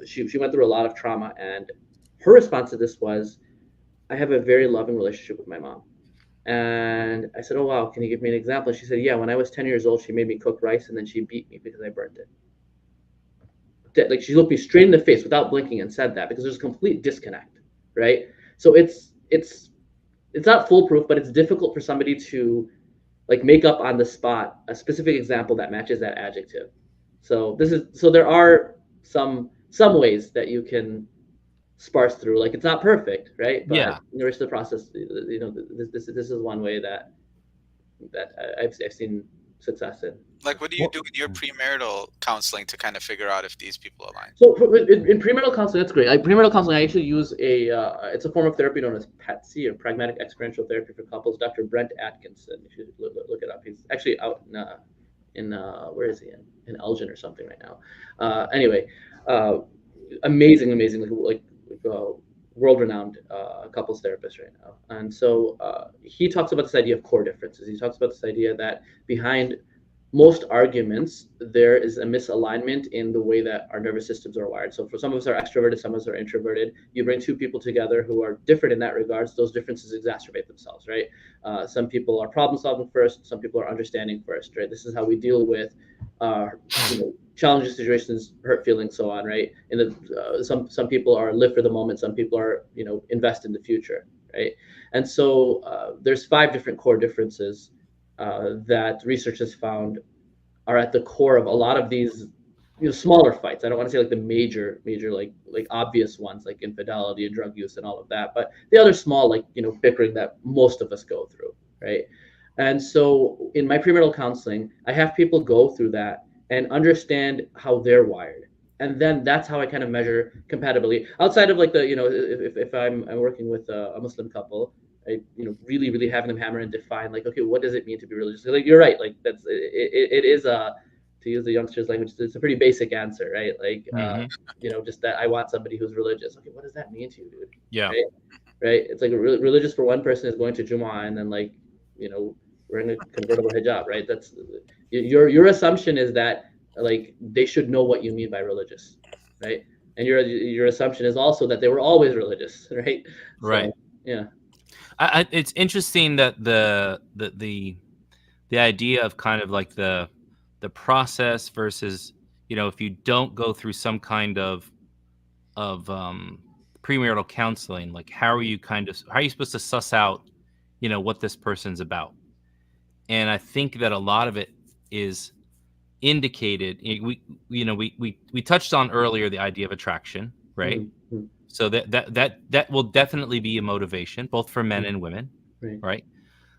She went through a lot of trauma, and her response to this was, "I have a very loving relationship with my mom." And I said, "Oh wow, can you give me an example?" And she said, "Yeah, when I was 10 years old, she made me cook rice, and then she beat me because I burnt it." Like she looked me straight in the face without blinking and said that, because there's a complete disconnect, right? So it's not foolproof, but it's difficult for somebody to like make up on the spot a specific example that matches that adjective. So there are some ways that you can sparse through. Like it's not perfect, right? But in the rest of the process, this is one way that I've seen success in. Like, what do you do with your premarital counseling to kind of figure out if these people align? So in premarital counseling, that's great. Premarital counseling, I actually use it's a form of therapy known as PETC, or Pragmatic Experiential Therapy for Couples. Dr. Brent Atkinson, you should look it up. He's actually out in where is he, in Elgin or something right now. Anyway, amazing, like world-renowned couples therapist right now. And so he talks about this idea of core differences. He talks about this idea that behind most arguments, there is a misalignment in the way that our nervous systems are wired. So for some of us are extroverted, some of us are introverted. You bring two people together who are different in that regards, those differences exacerbate themselves, right? Some people are problem solving first, some people are understanding first, right? This is how we deal with challenging situations, hurt feelings, so on, right? And some people are live for the moment, some people are invest in the future, right? And so there's 5 different core differences that research has found are at the core of a lot of these smaller fights. I don't want to say like the major like obvious ones like infidelity and drug use and all of that, but the other small like bickering that most of us go through, right? And so in my premarital counseling, I have people go through that and understand how they're wired. And then that's how I kind of measure compatibility. Outside of like the, if I'm working with a Muslim couple, I, really having them hammer and define like, okay, what does it mean to be religious? Like you're right, like it is a, to use the youngsters' language, it's a pretty basic answer, right? Like, just that I want somebody who's religious. Okay, what does that mean to you, dude? Yeah. Right? Right? It's like religious for one person is going to Jumu'ah and then like, wearing a convertible hijab, right? That's your assumption is that like they should know what you mean by religious, right? And your assumption is also that they were always religious, right? Right. So, yeah. It's interesting that the idea of kind of like the process versus, if you don't go through some kind of premarital counseling, like how are you supposed to suss out, what this person's about? And I think that a lot of it is indicated. We touched on earlier the idea of attraction, right? Mm-hmm. So that will definitely be a motivation both for men and women, right?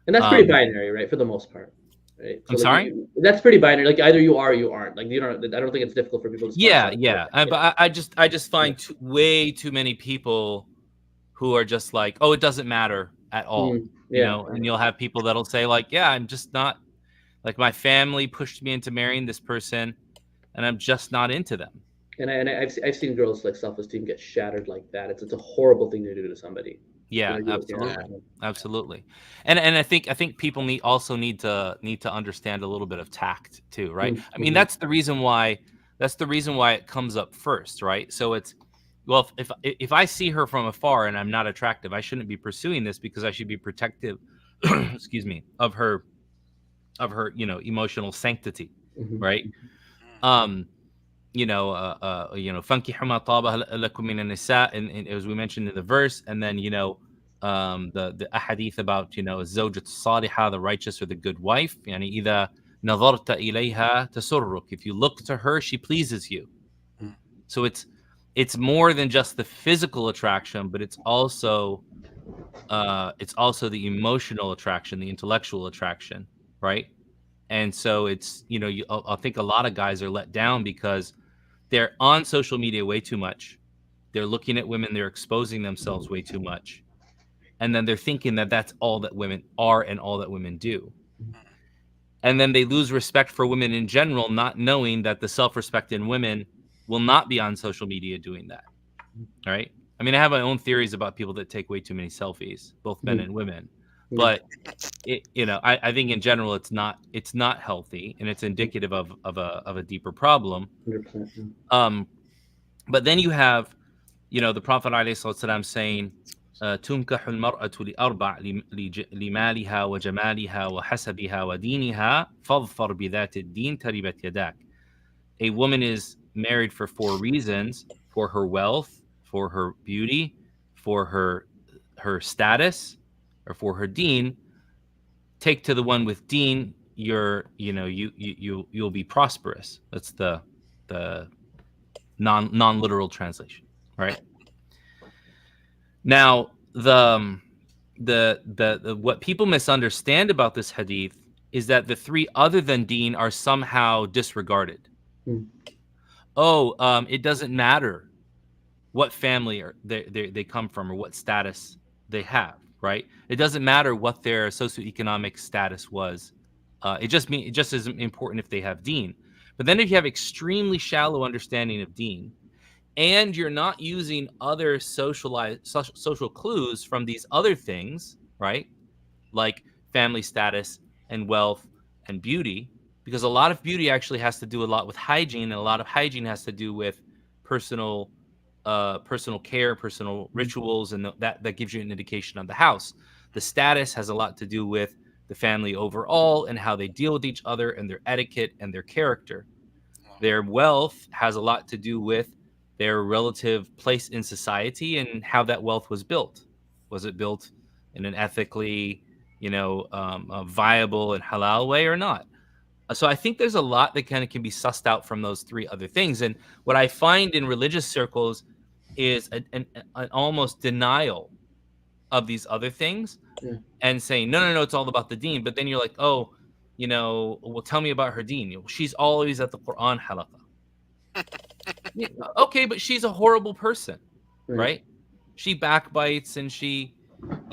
And that's pretty binary, right? For the most part, right? So I'm sorry. That's pretty binary. Like either you are or you aren't. Like I don't think it's difficult for people to. Yeah. But I just find way too many people who are just like, oh, it doesn't matter at all, and you'll have people that'll say like, yeah, I'm just not, like, my family pushed me into marrying this person and I'm just not into them. And I've seen girls like self-esteem get shattered like that. It's a horrible thing to do to somebody. Yeah, absolutely. And I think people need to understand a little bit of tact too, right? I mean, that's the reason why it comes up first, right? So it's, well, if I see her from afar and I'm not attractive, I shouldn't be pursuing this because I should be protective excuse me, of her emotional sanctity, right? فَانكِحُوا مَا طَابَ لَكُم مِّنَ النِّسَاءِ, and as we mentioned in the verse, and then the ahadith about الزوجة الصالحة, the righteous or the good wife. يعني إذا نظرت إليها تسرك, if you look to her, she pleases you. So it's more than just the physical attraction, but it's also the emotional attraction, the intellectual attraction, right? And so it's, I think a lot of guys are let down because they're on social media way too much. They're looking at women, they're exposing themselves way too much. And then they're thinking that that's all that women are and all that women do. And then they lose respect for women in general, not knowing that the self-respect in women will not be on social media doing that, right? I mean, I have my own theories about people that take way too many selfies, both men and women. But I think in general it's not healthy, and it's indicative of a deeper problem. 100%. But then you have, the Prophet ﷺ saying, تنكح المرأة لأربع لمالها وجمالها وحسبها ودينها فاظفر بذات الدين تربت يداك. A woman is married for 4 reasons: for her wealth, for her beauty, for her status, or for her deen. Take to the one with deen, you'll be prosperous. That's the non-literal translation, right? Now, the what people misunderstand about this hadith is that the 3 other than deen are somehow disregarded. It doesn't matter what family they come from or what status they have, right? It doesn't matter what their socioeconomic status was. It just is important if they have deen. But then if you have extremely shallow understanding of deen, and you're not using other social clues from these other things, right? Like family status and wealth and beauty, because a lot of beauty actually has to do a lot with hygiene, and a lot of hygiene has to do with personal care, personal rituals, and that gives you an indication of the house. The status has a lot to do with the family overall and how they deal with each other and their etiquette and their character. Their wealth has a lot to do with their relative place in society and how that wealth was built. Was it built in an ethically, viable and halal way or not? So I think there's a lot that kind of can be sussed out from those 3 other things. And what I find in religious circles is an almost denial of these other things, and saying, no, it's all about the deen. But then you're like, oh, well, tell me about her deen. She's always at the Quran halaqa. Okay, but she's a horrible person, right? She backbites and she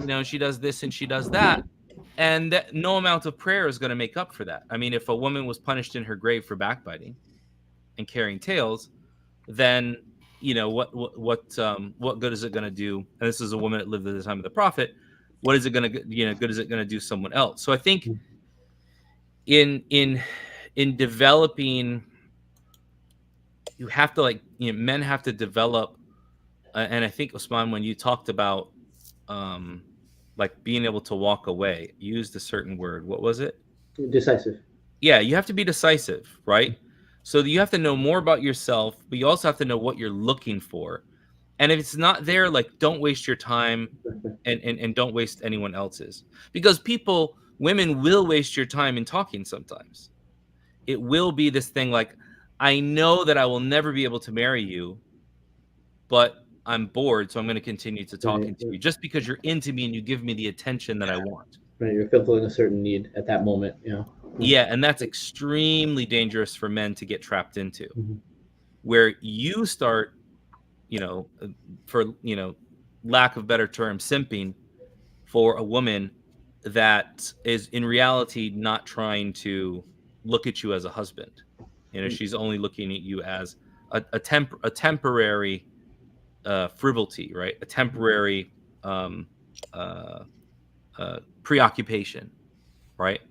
does this and she does that. And no amount of prayer is going to make up for that. I mean, if a woman was punished in her grave for backbiting and carrying tales, then what good is it going to do? And this is a woman that lived at the time of the Prophet. What is it going to good is it going to do someone else? So I think in developing, you have to men have to develop, and I think, Usman, when you talked about being able to walk away, you used a certain word. What was it? Decisive. Yeah, you have to be decisive, right? So you have to know more about yourself, but you also have to know what you're looking for. And if it's not there, don't waste your time and don't waste anyone else's. Because women will waste your time in talking sometimes. It will be this thing I know that I will never be able to marry you, but I'm bored, so I'm going to continue to talking to you just because you're into me and you give me the attention that I want. Right, you're fulfilling a certain need at that moment. Yeah, and that's extremely dangerous for men to get trapped into, where you start, for lack of better term, simping for a woman that is in reality not trying to look at you as a husband. She's only looking at you as a temporary frivolity, right? A temporary preoccupation, right?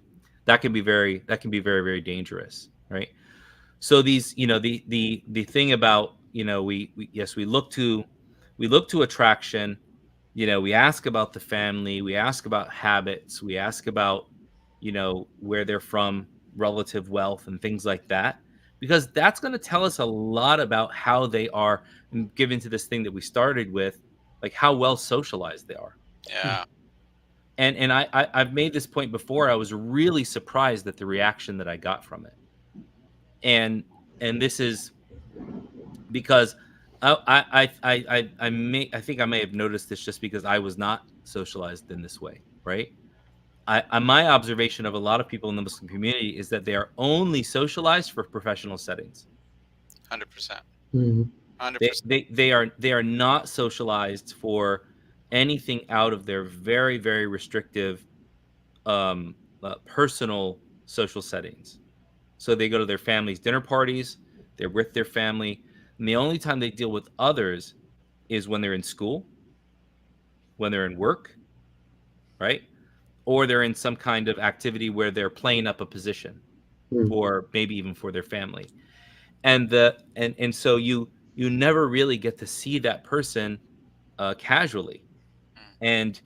That can be very, very dangerous, right? So these, the thing about, we look to attraction, we ask about the family, we ask about habits, we ask about, where they're from, relative wealth and things like that, because that's going to tell us a lot about how they are, given to this thing that we started with, how well socialized they are. Yeah. And I've made this point before. I was really surprised at the reaction that I got from it. And this is because I think I may have noticed this just because I was not socialized in this way, right? My observation of a lot of people in the Muslim community is that they are only socialized for professional settings. 100%. 100%. They are not socialized for anything out of their very, very restrictive personal social settings. So they go to their family's dinner parties, they're with their family, and the only time they deal with others is when they're in school, when they're in work, right? Or they're in some kind of activity where they're playing up a position for maybe even for their family. And so you never really get to see that person casually. And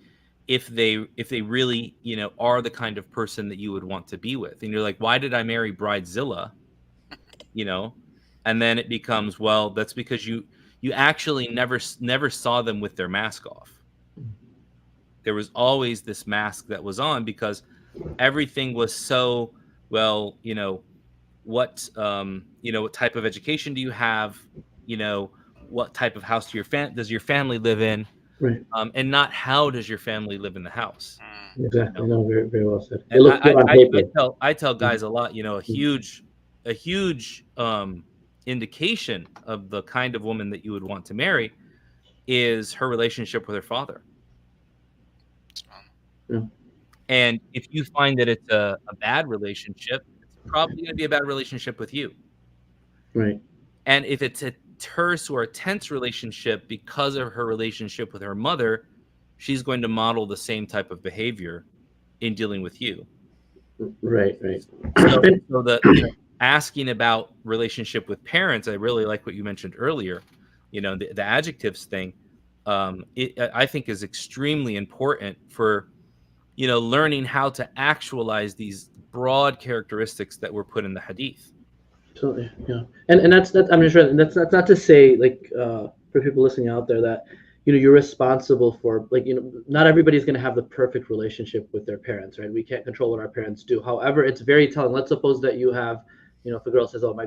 if they really, are the kind of person that you would want to be with, and you're like, why did I marry Bridezilla? And then it becomes, well, that's because you actually never saw them with their mask off. There was always this mask that was on because everything was so, well, what type of education do you have? What type of house does your family live in? Right. And not how does your family live in the house? Exactly. No, very, very well said. It looks good on paper. I tell guys a lot, a huge indication of the kind of woman that you would want to marry is her relationship with her father. Yeah. And if you find that it's a bad relationship, it's probably going to be a bad relationship with you. Right. And if it's a terse or a tense relationship because of her relationship with her mother, she's going to model the same type of behavior in dealing with you. Right. So the asking about relationship with parents, I really like what you mentioned earlier. The adjectives thing, I think is extremely important for learning how to actualize these broad characteristics that were put in the hadith. Totally, yeah, and that's I'm sure that's not to say for people listening out there that you're responsible for not everybody's going to have the perfect relationship with their parents, right? We can't control what our parents do. However, it's very telling. Let's suppose that you have, if a girl says, "Oh, my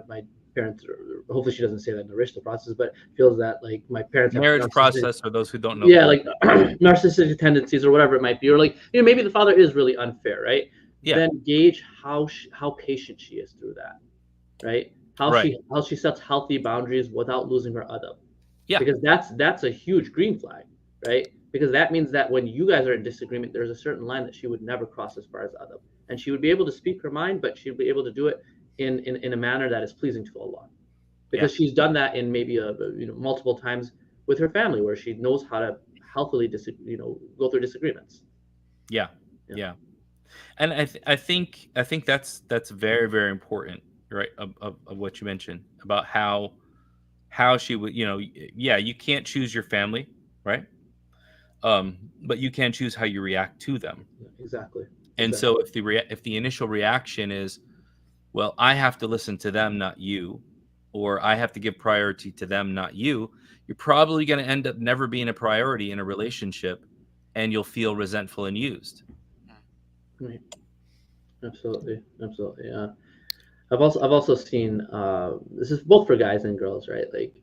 parents," hopefully she doesn't say that in the rishta process, but feels that my parents marriage have process, for those who don't know, narcissistic tendencies or whatever it might be, or maybe the father is really unfair, right? Yeah. then gauge how patient she is through that, right? Right. How she sets healthy boundaries without losing her adab, Yeah. because that's a huge green flag, right? Because that means that when you guys are in disagreement, there's a certain line that she would never cross as far as adab, and she would be able to speak her mind, but she'd be able to do it in a manner that is pleasing to Allah, Yeah. because she's done that in maybe multiple times with her family, where she knows how to healthily go through disagreements. Yeah. Yeah. Yeah. And I think that's very, very important, right? Of what you mentioned about how she would, yeah, you can't choose your family, right? But you can choose how you react to them. Yeah, exactly. And Exactly. so if the initial reaction is, well, I have to listen to them, not you, or I have to give priority to them, not you, you're probably going to end up never being a priority in a relationship, and you'll feel resentful and used. Right. Absolutely. Absolutely. Yeah. I've also seen this is both for guys and girls, right? Like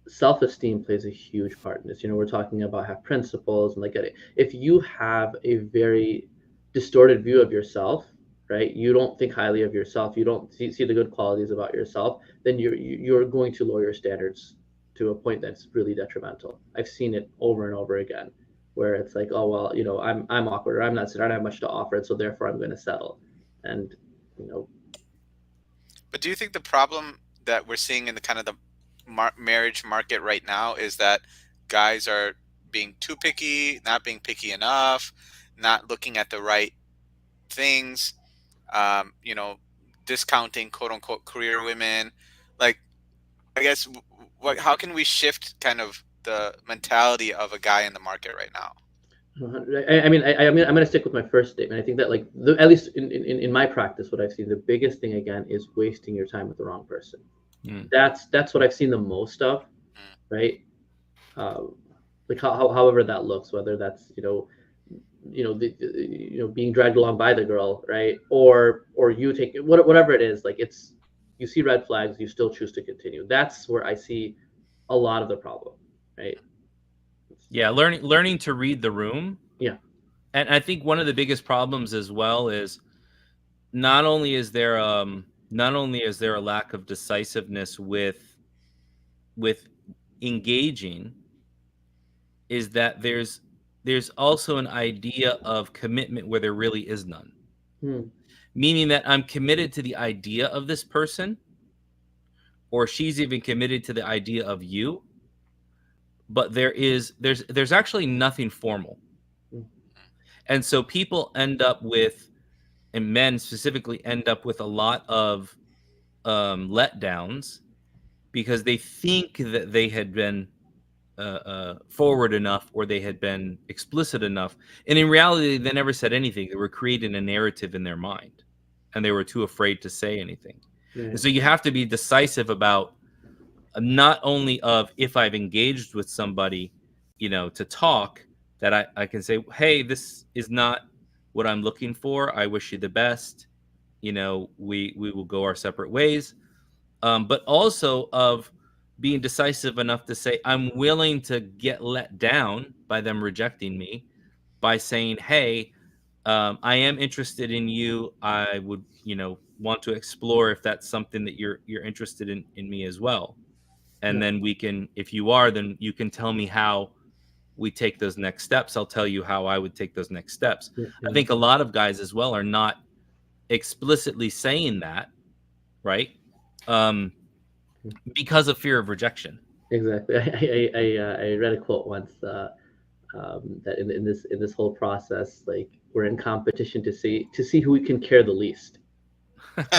self-esteem plays a huge part in this. We're talking about have principles and like if you have a very distorted view of yourself, right? You don't think highly of yourself. You don't see the good qualities about yourself. Then you're going to lower your standards to a point that's really detrimental. I've seen it over and over again, where it's like, oh well, I'm awkward, or I don't have much to offer, and so therefore I'm going to settle. And you know, But do you think the problem that we're seeing in the kind of the marriage market right now is that guys are being too picky, not being picky enough, not looking at the right things, you know, discounting quote unquote career women? Like, I guess, how can we shift kind of the mentality of a guy in the market right now? I'm going to stick with my first statement. I think that like at least in my practice, what I've seen, the biggest thing again is wasting your time with the wrong person. Mm. That's what I've seen the most of, Mm. right? Like however that looks, whether that's being dragged along by the girl, right? Or you take whatever it is, like it's you see red flags, you still choose to continue. That's where I see a lot of the problem, right? Yeah, learning to read the room. Yeah. And I think one of the biggest problems as well is not only is there a lack of decisiveness with engaging, is that there's also an idea of commitment where there really is none. Hmm. Meaning that I'm committed to the idea of this person, or she's even committed to the idea of you, but there's actually nothing formal. Hmm. And so people end up with, and men specifically end up with a lot of letdowns because they think that they had been forward enough or they had been explicit enough, and in reality they never said anything. They were creating a narrative in their mind, and they were too afraid to say anything. And Right. so you have to be decisive about not only of if I've engaged with somebody, to talk, that I can say, hey, this is not what I'm looking for. I wish you the best. We will go our separate ways. But also of being decisive enough to say, I'm willing to get let down by them rejecting me by saying, hey, I am interested in you. I would, want to explore if that's something that you're interested in me as well. And Yeah. then we can, if you are, then you can tell me how we take those next steps. I'll tell you how I would take those next steps. Yeah. I Yeah. think a lot of guys as well are not explicitly saying that, right? Um, because of fear of rejection. Exactly. I read a quote once that in this whole process, like we're in competition to see who we can care the least.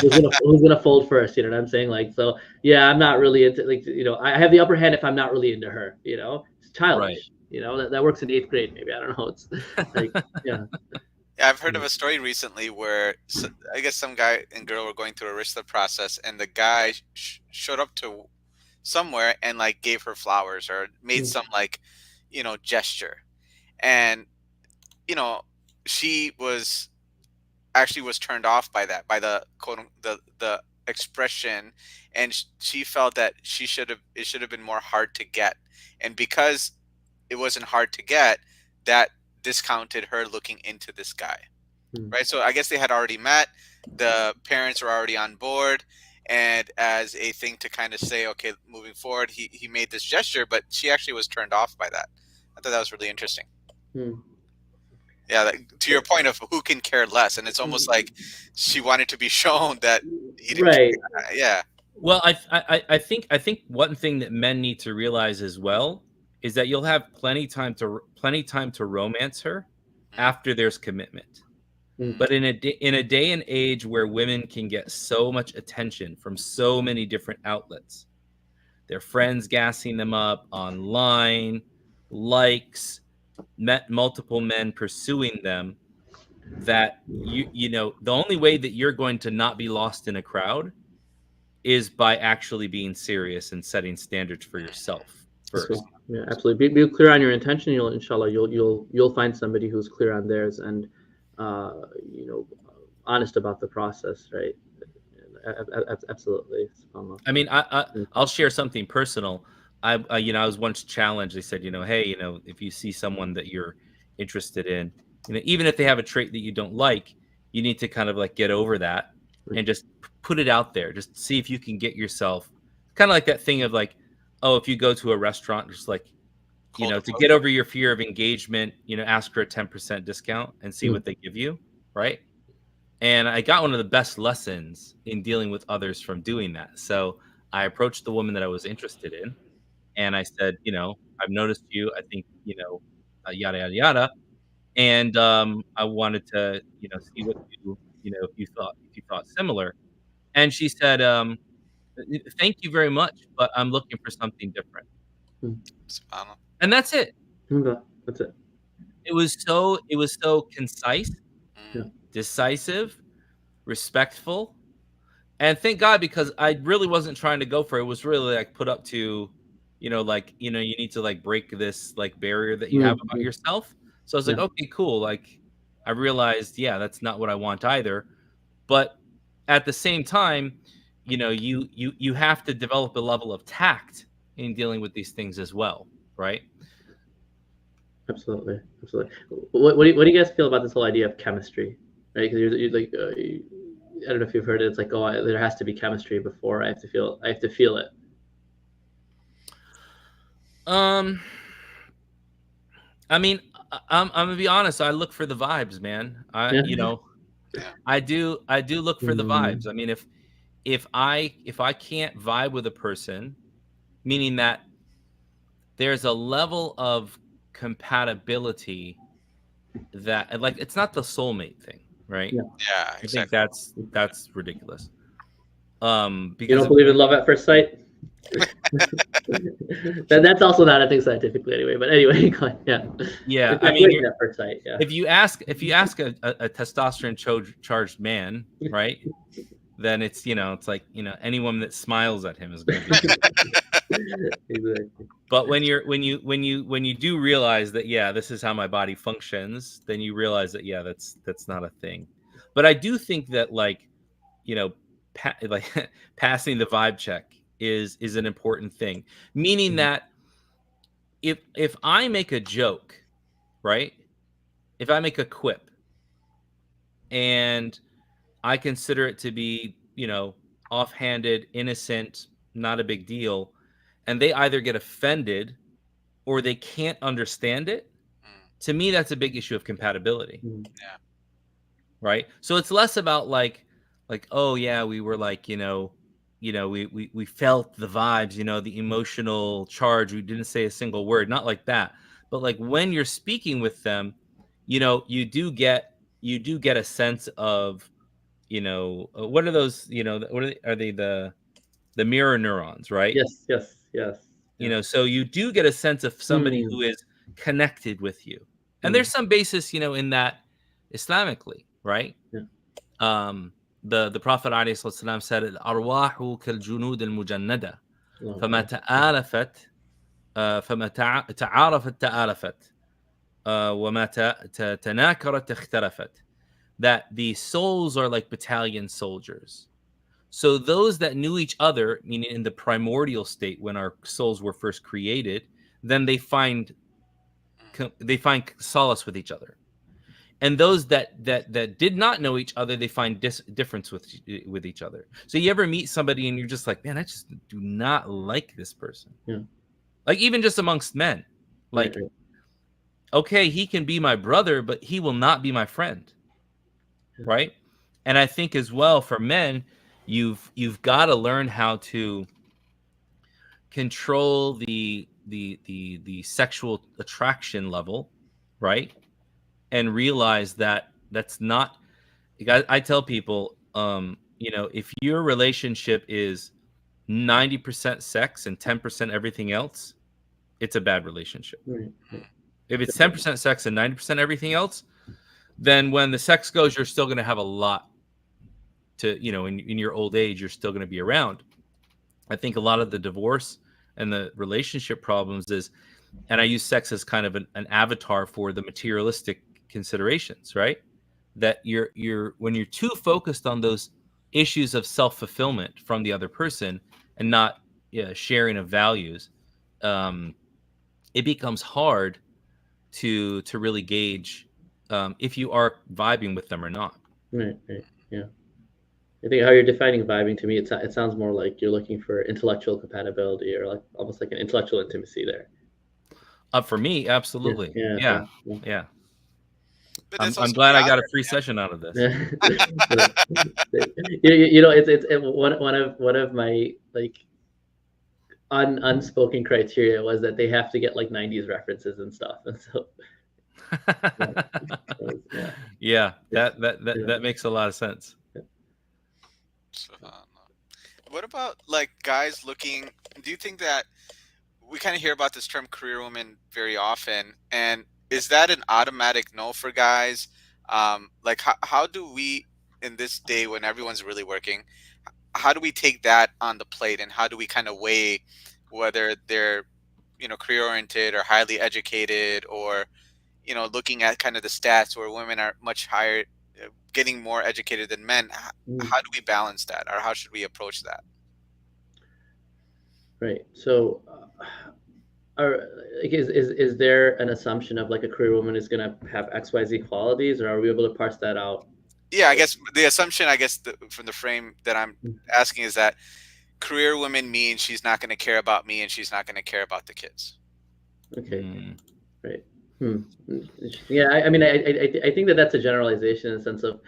Who's gonna fold first? You know what I'm saying? Like, so yeah, I'm not really into like I have the upper hand if I'm not really into her. It's Right. childish. That works in eighth grade maybe. I don't know. It's like yeah. Yeah, I've heard of a story recently where I guess some guy and girl were going through a rishta process, and the guy showed up to somewhere and like gave her flowers or made Mm, some like, gesture, and you know, she was turned off by that, by the the expression, and she felt that it should have been more hard to get, and because it wasn't hard to get, that discounted her looking into this guy. right? So I guess they had already met. The parents were already on board. And as a thing to kind of say, okay, moving forward, he made this gesture, but she actually was turned off by that. I thought that was really interesting. Yeah, to your point of who can care less, and it's almost like she wanted to be shown that he didn't Right. care. Yeah. Well, I think one thing that men need to realize as well is that you'll have plenty time to romance her after there's commitment. But in a day and age where women can get so much attention from so many different outlets, their friends gassing them up online, likes, multiple men pursuing them, that you know the only way that you're going to not be lost in a crowd is by actually being serious and setting standards for yourself first. Yeah, absolutely. Be clear on your intention. Inshallah, you'll find somebody who's clear on theirs and honest about the process, right? Absolutely. I mean, I'll share something personal. I was once challenged. They said, hey, if you see someone that you're interested in, even if they have a trait that you don't like, you need to kind of like get over that and just put it out there. Just see if you can get yourself kind of like that thing of like, oh, if you go to a restaurant, just like, to get over your fear of engagement, ask for a 10% discount and see what they give you. Right. And I got one of the best lessons in dealing with others from doing that. So I approached the woman that I was interested in, and I said, I've noticed you. I think, yada yada yada, and I wanted to, see what if you thought similar. And she said, "Thank you very much, but I'm looking for something different." And that's it. That's it. It was so concise, decisive, respectful. And thank God, because I really wasn't trying to go for it. It was really like put up to, you need to like break this like barrier that you have about yourself. So I was like, okay, cool. Like I realized, yeah, that's not what I want either. But at the same time, you have to develop a level of tact in dealing with these things as well, right? Absolutely. What do you guys feel about this whole idea of chemistry? Right? Because you're like, I don't know if you've heard it. It's like, there has to be chemistry before I have to feel it. I mean, I'm gonna be honest. I look for the vibes, man. I do look for the vibes. I mean, if I can't vibe with a person, meaning that there's a level of compatibility that, like, it's not the soulmate thing, right? Yeah, exactly. I think that's ridiculous. Because you don't believe in love at first sight. That's also not a thing scientifically, anyway. But anyway, yeah. I mean, at first sight. Yeah. If you ask a testosterone charged man, right? Then it's it's like any woman that smiles at him is going to be. Exactly. But when you do realize that, yeah, this is how my body functions, then you realize that, yeah, that's not a thing. But I do think that like passing the vibe check is an important thing, meaning that if I make a joke, right, if I make a quip and I consider it to be offhanded, innocent, not a big deal, and they either get offended or they can't understand it, to me that's a big issue of compatibility. Yeah. Right? So it's less about like oh yeah, we were like we felt the vibes, the emotional charge. We didn't say a single word, not like that. But like when you're speaking with them, you do get a sense of what are those, are they the mirror neurons, right? Yes. So you do get a sense of somebody who is connected with you, and there's some basis in that Islamically, right? The Prophet ﷺ said, "Al-arwahu kal-junud al-mujannada, فما تآلفت فما تعارفت تآلفت وما تناكرت اختلفت." That the souls are like battalion soldiers. So those that knew each other, meaning in the primordial state when our souls were first created, then they find solace with each other. And those that did not know each other, they find difference with each other. So you ever meet somebody and you're just like, man, I just do not like this person. Yeah. Like even just amongst men, like, Right. okay, he can be my brother, but he will not be my friend. Yeah. Right. And I think as well for men, you've got to learn how to control the sexual attraction level, right? And realize that that's not. I tell people, if your relationship is 90% sex and 10% everything else, it's a bad relationship. Right. If it's 10% sex and 90% everything else, then when the sex goes, you're still going to have a lot to, in your old age, you're still going to be around. I think a lot of the divorce and the relationship problems is, and I use sex as kind of an avatar for the materialistic considerations, right? That you're when you're too focused on those issues of self-fulfillment from the other person and not sharing of values, it becomes hard to really gauge if you are vibing with them or not. Right. Yeah. I think how you're defining vibing, to me, it sounds more like you're looking for intellectual compatibility, or like almost like an intellectual intimacy there. For me, absolutely. Yeah. But I'm there's also glad the I got a other. free session out of this. It's one of my like unspoken criteria was that they have to get like 90s references and stuff, and so yeah, that makes a lot of sense. What about like guys looking? Do you think that we kind of hear about this term career woman very often, and is that an automatic no for guys? Like how do we in this day when everyone's really working, how do we take that on the plate, and how do we kind of weigh whether they're career oriented or highly educated, or looking at kind of the stats where women are much higher, getting more educated than men? How do we balance that, or how should we approach that? Right. So, is there an assumption of like a career woman is going to have XYZ qualities, or are we able to parse that out? Yeah, I guess the assumption, from the frame that I'm asking, is that career woman means she's not going to care about me and she's not going to care about the kids. Okay. Right. Yeah, I mean, I think that's a generalization in the sense of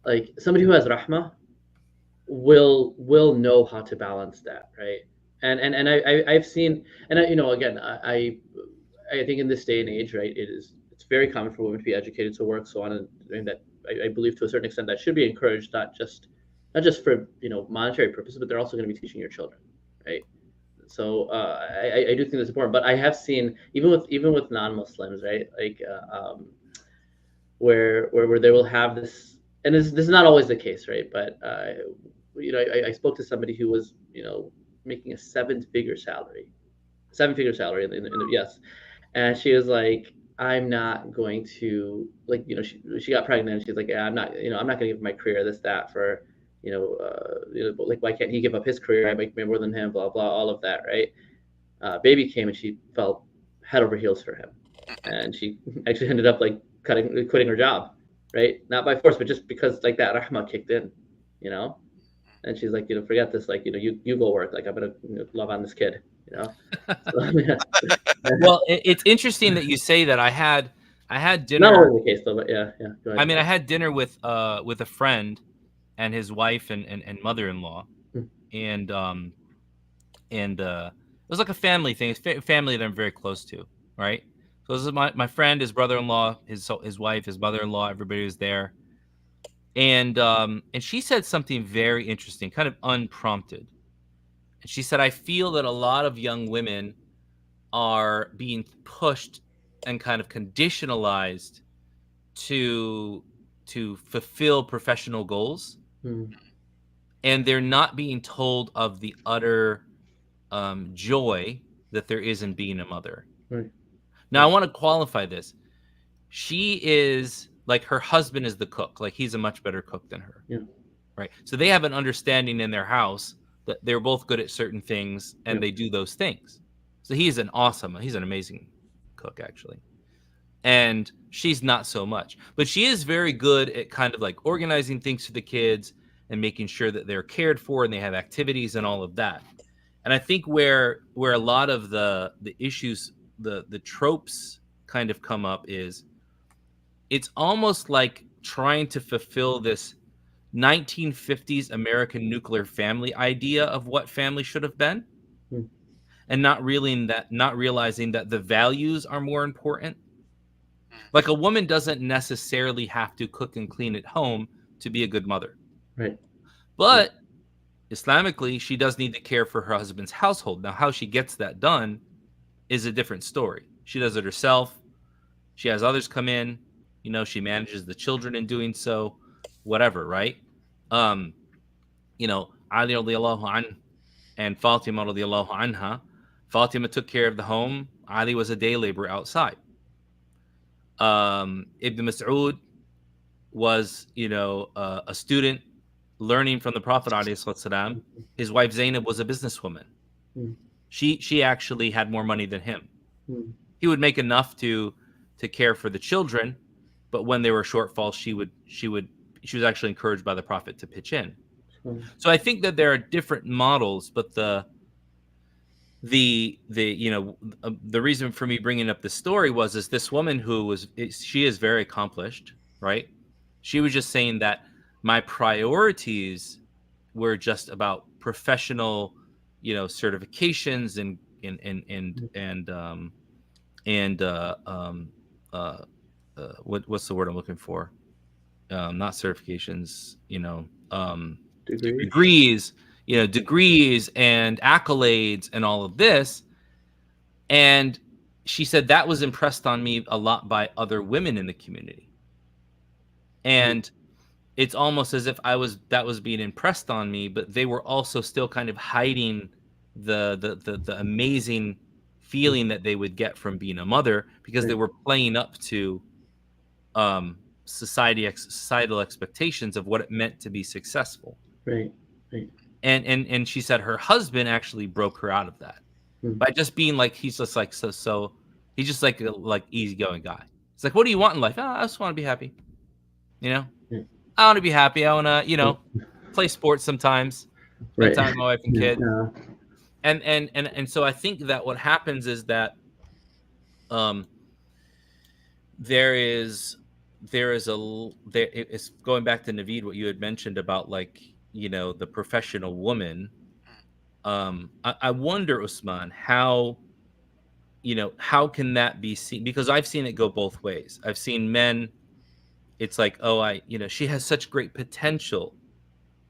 like somebody who has rahma will know how to balance that, right? And I've seen, and again, I think in this day and age, right, it's very common for women to be educated, to work, so on, and that I believe to a certain extent that should be encouraged, not just for monetary purposes, but they're also going to be teaching your children, right? So I do think that's important. But I have seen even with non-Muslims, right, like where they will have this, and this is not always the case, right? But I spoke to somebody who was making a seven-figure salary in the yes, and she was like, I'm not going to, like, she got pregnant and she's like, yeah, I'm not going to give my career this, that for, like, why can't he give up his career? I make more than him, blah, blah, all of that, right? Baby came and she fell head over heels for him. And she actually ended up like quitting her job, right? Not by force, but just because like that rahma kicked in, and she's like, forget this, like, you go work, like I'm going to love on this kid, So, yeah. Well, it's interesting that you say that. I had dinner. Not always the case though, but yeah. Go ahead. I mean, I had dinner with a friend and his wife and mother-in-law, and it was like a family thing. It's family that I'm very close to, right? So this is my friend, his brother-in-law, his wife, his mother-in-law. Everybody was there, and she said something very interesting, kind of unprompted. And she said, I feel that a lot of young women are being pushed and kind of conditionalized to fulfill professional goals, and they're not being told of the utter joy that there is in being a mother. Right. Now, I want to qualify this. She is like, her husband is the cook. Like, he's a much better cook than her. Yeah. Right. So they have an understanding in their house that they're both good at certain things, and they do those things. So he's an amazing cook, actually. and she's not so much. But she is very good at kind of like organizing things for the kids and making sure that they're cared for and they have activities and all of that. And I think where a lot of the issues, the tropes kind of come up is it's almost like trying to fulfill this 1950s American nuclear family idea of what family should have been, Mm. and not realizing that the values are more important. Like a woman doesn't necessarily have to cook and clean at home to be a good mother. Right. But Islamically, she does need to care for her husband's household. Now, how she gets that done is a different story. She does it herself. She has others come in. You know, she manages the children in doing so, whatever, right? You know, Ali radiallahu anh and Fatima radiallahu anha. Fatima took care of the home. Ali was a day laborer outside. Ibn Mas'ud was, you know, a student learning from the Prophet ﷺ. His wife Zainab was a businesswoman. Mm. She actually had more money than him. Mm. He would make enough to care for the children, but when there were shortfalls, she was actually encouraged by the Prophet to pitch in. So I think that there are different models, but the you know, the reason for me bringing up this story was this woman who she is very accomplished, right? She was just saying that my priorities were just about professional, you know, certifications and what's the word I'm looking for? Not certifications, you know, degrees, you know, degrees and accolades and all of this. And she said that was impressed on me a lot by other women in the community. And it's almost as if that was being impressed on me, but they were also still kind of hiding the amazing feeling that they would get from being a mother, because they were playing up to societal expectations of what it meant to be successful. Right. And she said her husband actually broke her out of that by just being like, he's just like so he's just like a easygoing guy. It's like, what do you want in life? I just want to be happy. You know, I want to be happy. I want to, you know, play sports sometimes, spend time with my wife and kid. Yeah. And so I think that what happens is that it's going back to Naveed, what you had mentioned about, like, you know, the professional woman. I wonder, Usman, how can that be seen? Because I've seen it go both ways. I've seen men, it's like, oh, she has such great potential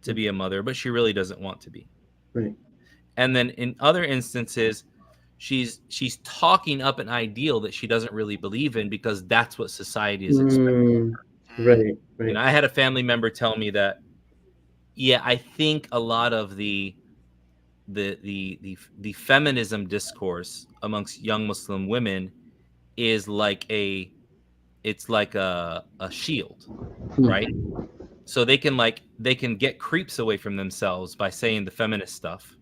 to be a mother, but she really doesn't want to be. Right. And then in other instances, she's talking up an ideal that she doesn't really believe in because that's what society is expecting. Right. You know, I had a family member tell me that, yeah, I think a lot of the feminism discourse amongst young Muslim women is like a shield, right? So they can get creeps away from themselves by saying the feminist stuff.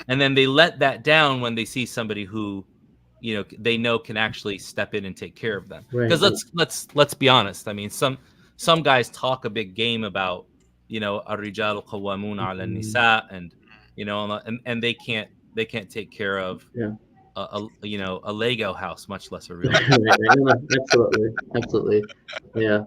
And then they let that down when they see somebody who, you know, they know can actually step in and take care of them. Because let's be honest. I mean, some guys talk a big game about, you know, ar-rijalu qawwamun 'ala an-nisa, and, you know, and they can't take care of a Lego house, much less a real absolutely. Yeah.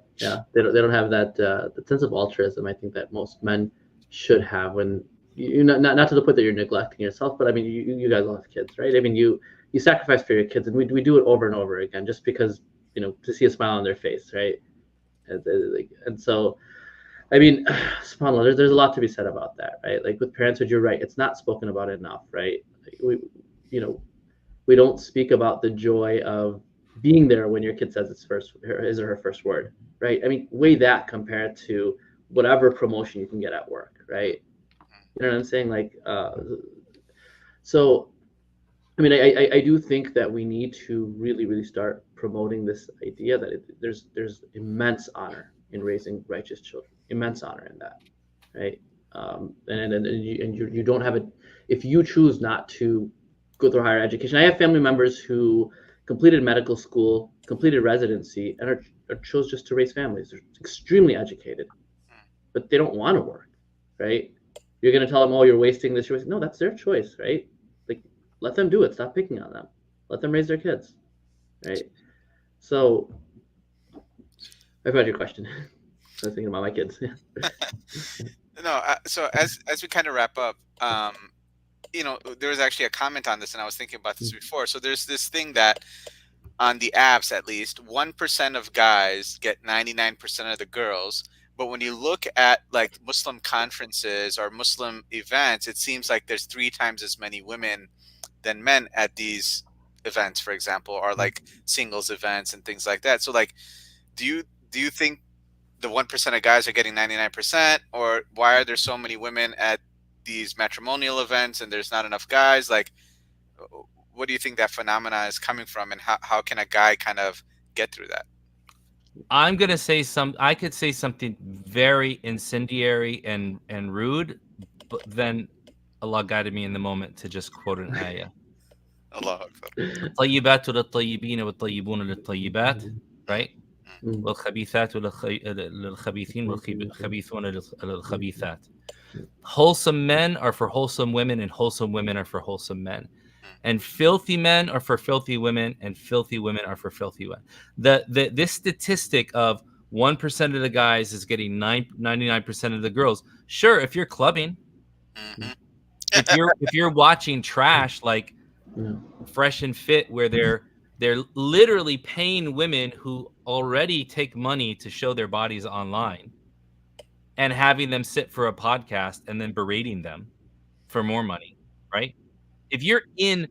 They don't have that the sense of altruism, I think, that most men should have, when you not to the point that you're neglecting yourself, but I mean, you guys all have kids, right? I mean, you sacrifice for your kids, and we do it over and over again just because, you know, to see a smile on their face, right? And so, I mean, subhanAllah, there's a lot to be said about that, right? Like with parenthood, you're right, it's not spoken about enough, right? We don't speak about the joy of being there when your kid says his or her first word, right? I mean, weigh that compared to whatever promotion you can get at work, right? You know what I'm saying? Like, so, I mean, I do think that we need to really, really start promoting this idea that there's immense honor in raising righteous children, immense honor in that, right? And you don't have it if you choose not to go through higher education. I have family members who, completed medical school, completed residency, and are chose just to raise families. They're extremely educated, but they don't want to work, right? You're going to tell them, oh, you're wasting this. You're wasting. No, that's their choice, right? Like, let them do it. Stop picking on them. Let them raise their kids, right? So, I've heard your question. I was thinking about my kids. No, so as we kind of wrap up, there was actually a comment on this, and I was thinking about this before. So there's this thing that on the apps, at least 1% of guys get 99% of the girls. But when you look at like Muslim conferences or Muslim events, it seems like there's 3 times as many women than men at these events, for example, or like singles events and things like that. So like, do you think the 1% of guys are getting 99%, or why are there so many women at these matrimonial events and there's not enough guys? Like, what do you think that phenomena is coming from, and how can a guy kind of get through that? I'm gonna say I could say something very incendiary and rude, but then Allah guided me in the moment to just quote an ayah. Allah Akbar. الطيبات للطيبين والطيبون للطيبات, right? والخبيثات للخبيثين والخبيثون للخبيثات. Wholesome men are for wholesome women, and wholesome women are for wholesome men. And filthy men are for filthy women, and filthy women are for filthy women. This statistic of 1% of the guys is getting 99% of the girls. Sure, if you're clubbing, if you're watching trash like Fresh and Fit, where they're literally paying women who already take money to show their bodies online and having them sit for a podcast and then berating them for more money, right? If you're in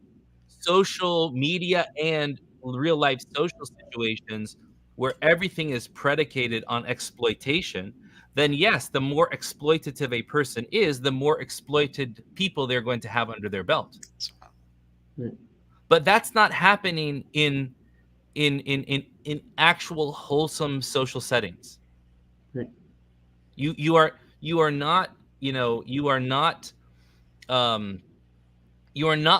social media and real life social situations where everything is predicated on exploitation, then yes, the more exploitative a person is, the more exploited people they're going to have under their belt. But that's not happening in actual wholesome social settings. You are not, you are not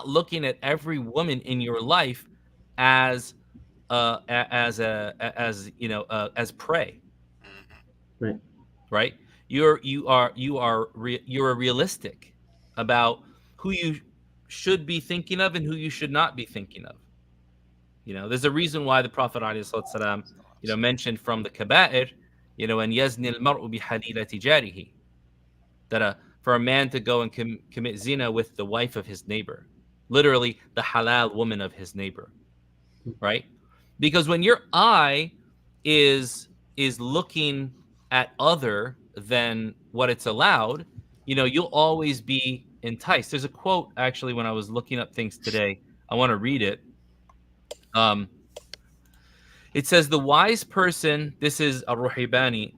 looking at every woman in your life as as prey. Right? You're realistic about who you should be thinking of and who you should not be thinking of. There's a reason why the Prophet ﷺ, mentioned from the kaba'ir, and yazni al-mar'u bi halilati jarihi, that for a man to go and commit zina with the wife of his neighbor, literally the halal woman of his neighbor, right? Because when your eye is looking at other than what it's allowed, you'll always be enticed. There's a quote, actually, when I was looking up things today. I want to read it. It says, the wise person, this is Ar-Ruhaybani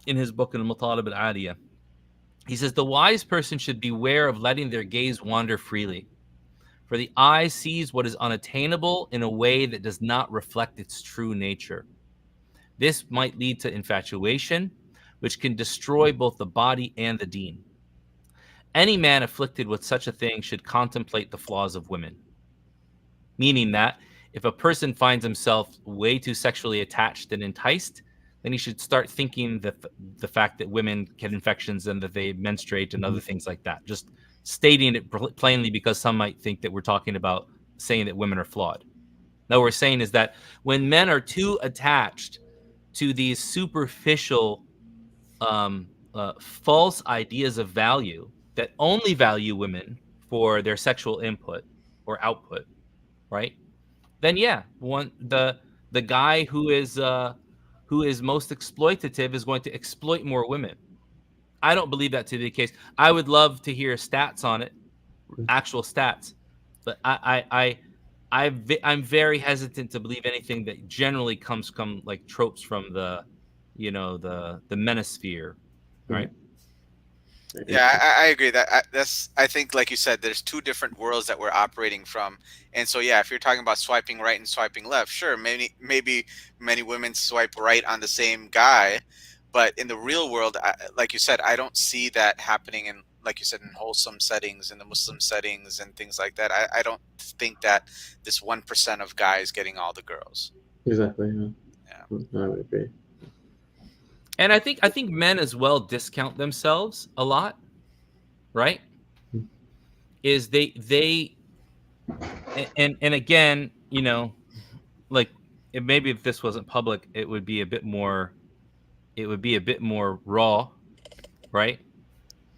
in his book Al-Matalib Al-Aliyah. He says, the wise person should beware of letting their gaze wander freely, for the eye sees what is unattainable in a way that does not reflect its true nature. This might lead to infatuation, which can destroy both the body and the deen. Any man afflicted with such a thing should contemplate the flaws of women, meaning that if a person finds himself way too sexually attached and enticed, then he should start thinking that the fact that women get infections and that they menstruate and other things like that. Just stating it plainly, because some might think that we're talking about saying that women are flawed. No, what we're saying is that when men are too attached to these superficial, false ideas of value that only value women for their sexual input or output, right? Then yeah, the guy who is most exploitative is going to exploit more women. I don't believe that to be the case. I would love to hear stats on it, actual stats, but I'm very hesitant to believe anything that generally comes like tropes from the manosphere, right? Yeah, I agree. I think, like you said, there's 2 different worlds that we're operating from, and so yeah, if you're talking about swiping right and swiping left, sure, maybe many women swipe right on the same guy, but in the real world, like you said, I don't see that happening in like you said, in wholesome settings, in the Muslim settings and things like that, I don't think that this 1% of guys getting all the girls. Exactly. Yeah. Yeah. No, I would agree. And I think men as well discount themselves a lot, right? Mm. Is they and again, like maybe if this wasn't public, it would be a bit more raw, right?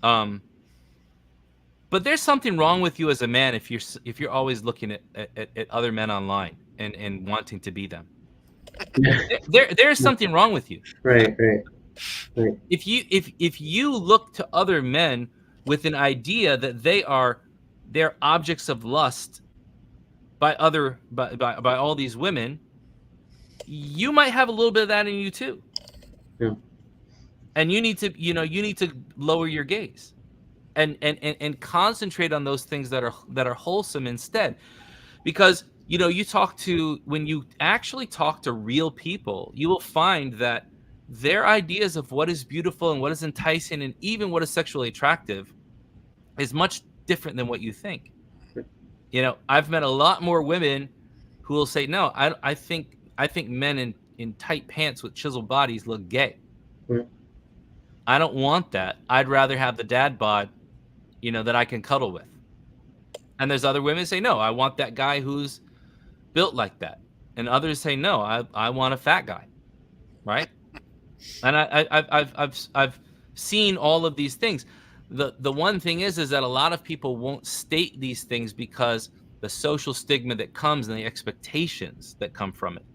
But there's something wrong with you as a man if you're always looking at other men online and wanting to be them. Yeah. There's something wrong with you. Right. Right. If you look to other men with an idea that they're objects of lust by all these women, you might have a little bit of that in you too. Yeah. And you need to lower your gaze and concentrate on those things that are wholesome instead. Because when you actually talk to real people, you will find that their ideas of what is beautiful and what is enticing and even what is sexually attractive is much different than what you think. I've met a lot more women who will say, no, I think men in tight pants with chiseled bodies look gay. Mm. I don't want that. I'd rather have the dad bod, that I can cuddle with. And there's other women who say, no, I want that guy who's built like that. And others say, no, I want a fat guy, right? And I've seen all of these things. The one thing is that a lot of people won't state these things because the social stigma that comes and the expectations that come from it,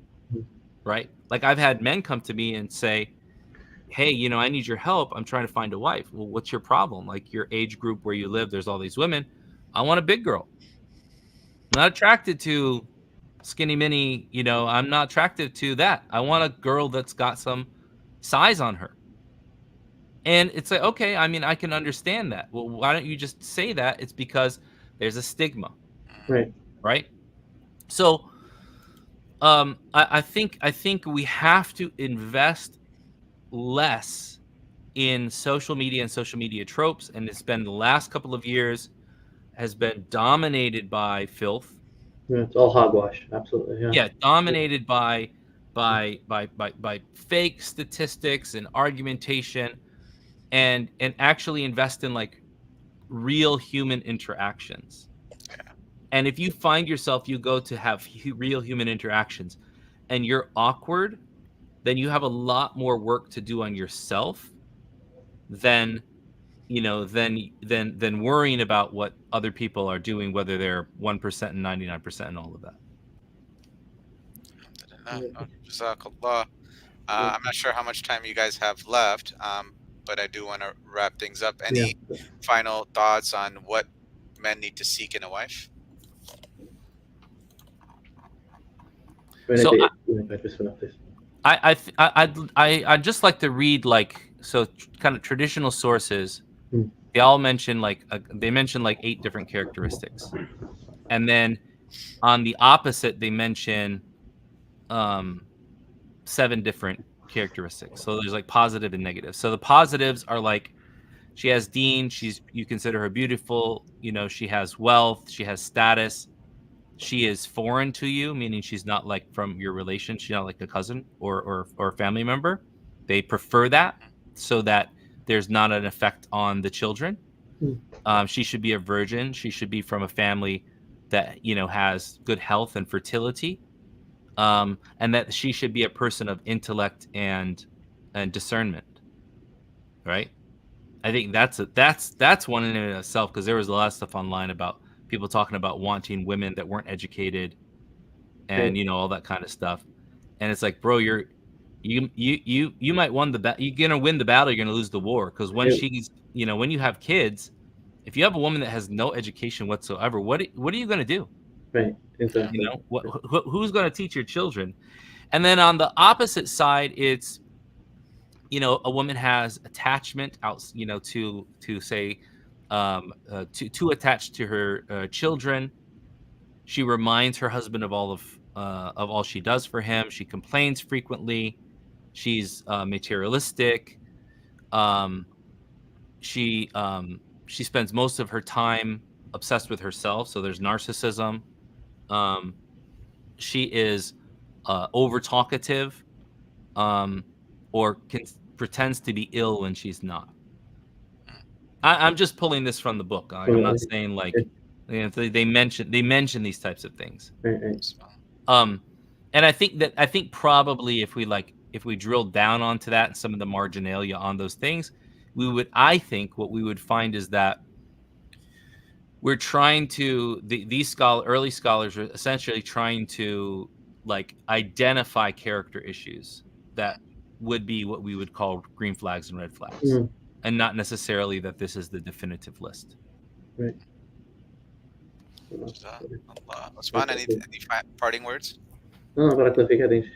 right? Like I've had men come to me and say, hey, I need your help. I'm trying to find a wife. Well, what's your problem? Like your age group where you live, there's all these women. I want a big girl. I'm not attracted to skinny mini, I'm not attracted to that. I want a girl that's got some size on her. And it's like, okay, I mean, I can understand that. Well, why don't you just say that? It's because there's a stigma. Right. So I think we have to invest less in social media and social media tropes. And it's been the last couple of years has been dominated by filth. Yeah, it's all hogwash. Absolutely. Yeah. Yeah, dominated by fake statistics and argumentation, and actually invest in like real human interactions. And if you find yourself, you go to have real human interactions and you're awkward, then you have a lot more work to do on yourself than than worrying about what other people are doing, whether they're 1% and 99% and all of that. Jazakallah. I'm not sure how much time you guys have left, but I do want to wrap things up. Any final thoughts on what men need to seek in a wife? So I'd just like to read kind of traditional sources. They all mention like 8 different characteristics, and then on the opposite they mention 7 different characteristics. So there's like positive and negative. So the positives are like she has deen, you consider her beautiful, she has wealth, she has status, she is foreign to you, meaning she's not like from your relation, she's not like a cousin or family member. They prefer that so that there's not an effect on the children. She should be a virgin. She should be from a family that has good health and fertility, and that she should be a person of intellect and discernment. Right? I think that's one in and of itself, because there was a lot of stuff online about people talking about wanting women that weren't educated and all that kind of stuff. And it's like, bro, you might win the battle. You're gonna win the battle. You're gonna lose the war, because when she's when you have kids, if you have a woman that has no education whatsoever, what are you gonna do? Right. Exactly. Who's gonna teach your children? And then on the opposite side, it's a woman has attachment out, to say, too attached to her children. She reminds her husband of all she does for him. She complains frequently. She's materialistic. She She spends most of her time obsessed with herself, so there's narcissism. She is over talkative, or pretends to be ill when she's not. I'm just pulling this from the book. I'm not saying like they mention these types of things. And I think probably if we drill down onto that and some of the marginalia on those things, I think what we would find is that we're trying to these early scholars are essentially trying to like identify character issues that would be what we would call green flags and red flags, and not necessarily that this is the definitive list. Right. Osman, any parting words? No, Barakallahu I think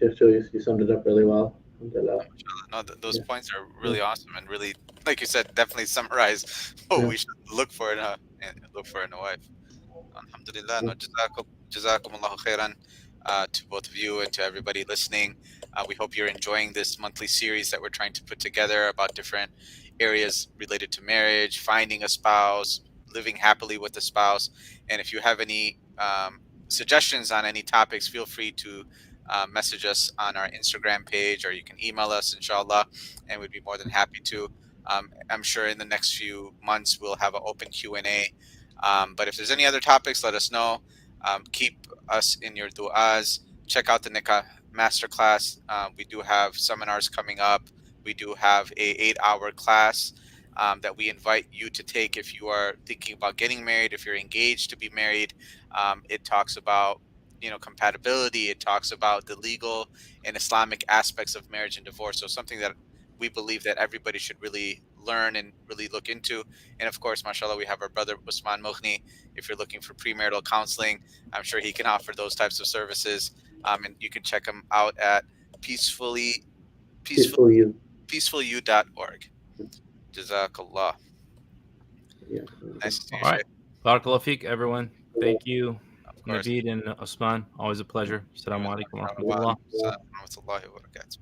you summed it up really well. No, those points are really awesome and really, like you said, definitely summarize what we should look for in a wife. Alhamdulillah. No, jazakumullahu khairan to both of you and to everybody listening. We hope you're enjoying this monthly series that we're trying to put together about different areas related to marriage, finding a spouse, living happily with a spouse. And if you have any suggestions on any topics, feel free to message us on our Instagram page, or you can email us, inshallah, and we'd be more than happy to. I'm sure in the next few months we'll have an open Q&A. But if there's any other topics, let us know. Keep us in your du'as. Check out the Nikah Masterclass. We do have seminars coming up. We do have a 8-hour class that we invite you to take if you are thinking about getting married, if you're engaged to be married. It talks about compatibility. It talks about the legal and Islamic aspects of marriage and divorce. So something that we believe that everybody should really learn and really look into. And of course, mashallah, we have our brother Usman Mughni. If you're looking for premarital counseling, I'm sure he can offer those types of services. And you can check him out at peacefullyu.org. Jazakallah. Yeah. Nice to see you. All right. Barakallahu feek, everyone. Thank you, Naveed and Osman. Always a pleasure. Assalamu alaikum wa rahmatullah. Wa rahmatullahi wa barakatuh.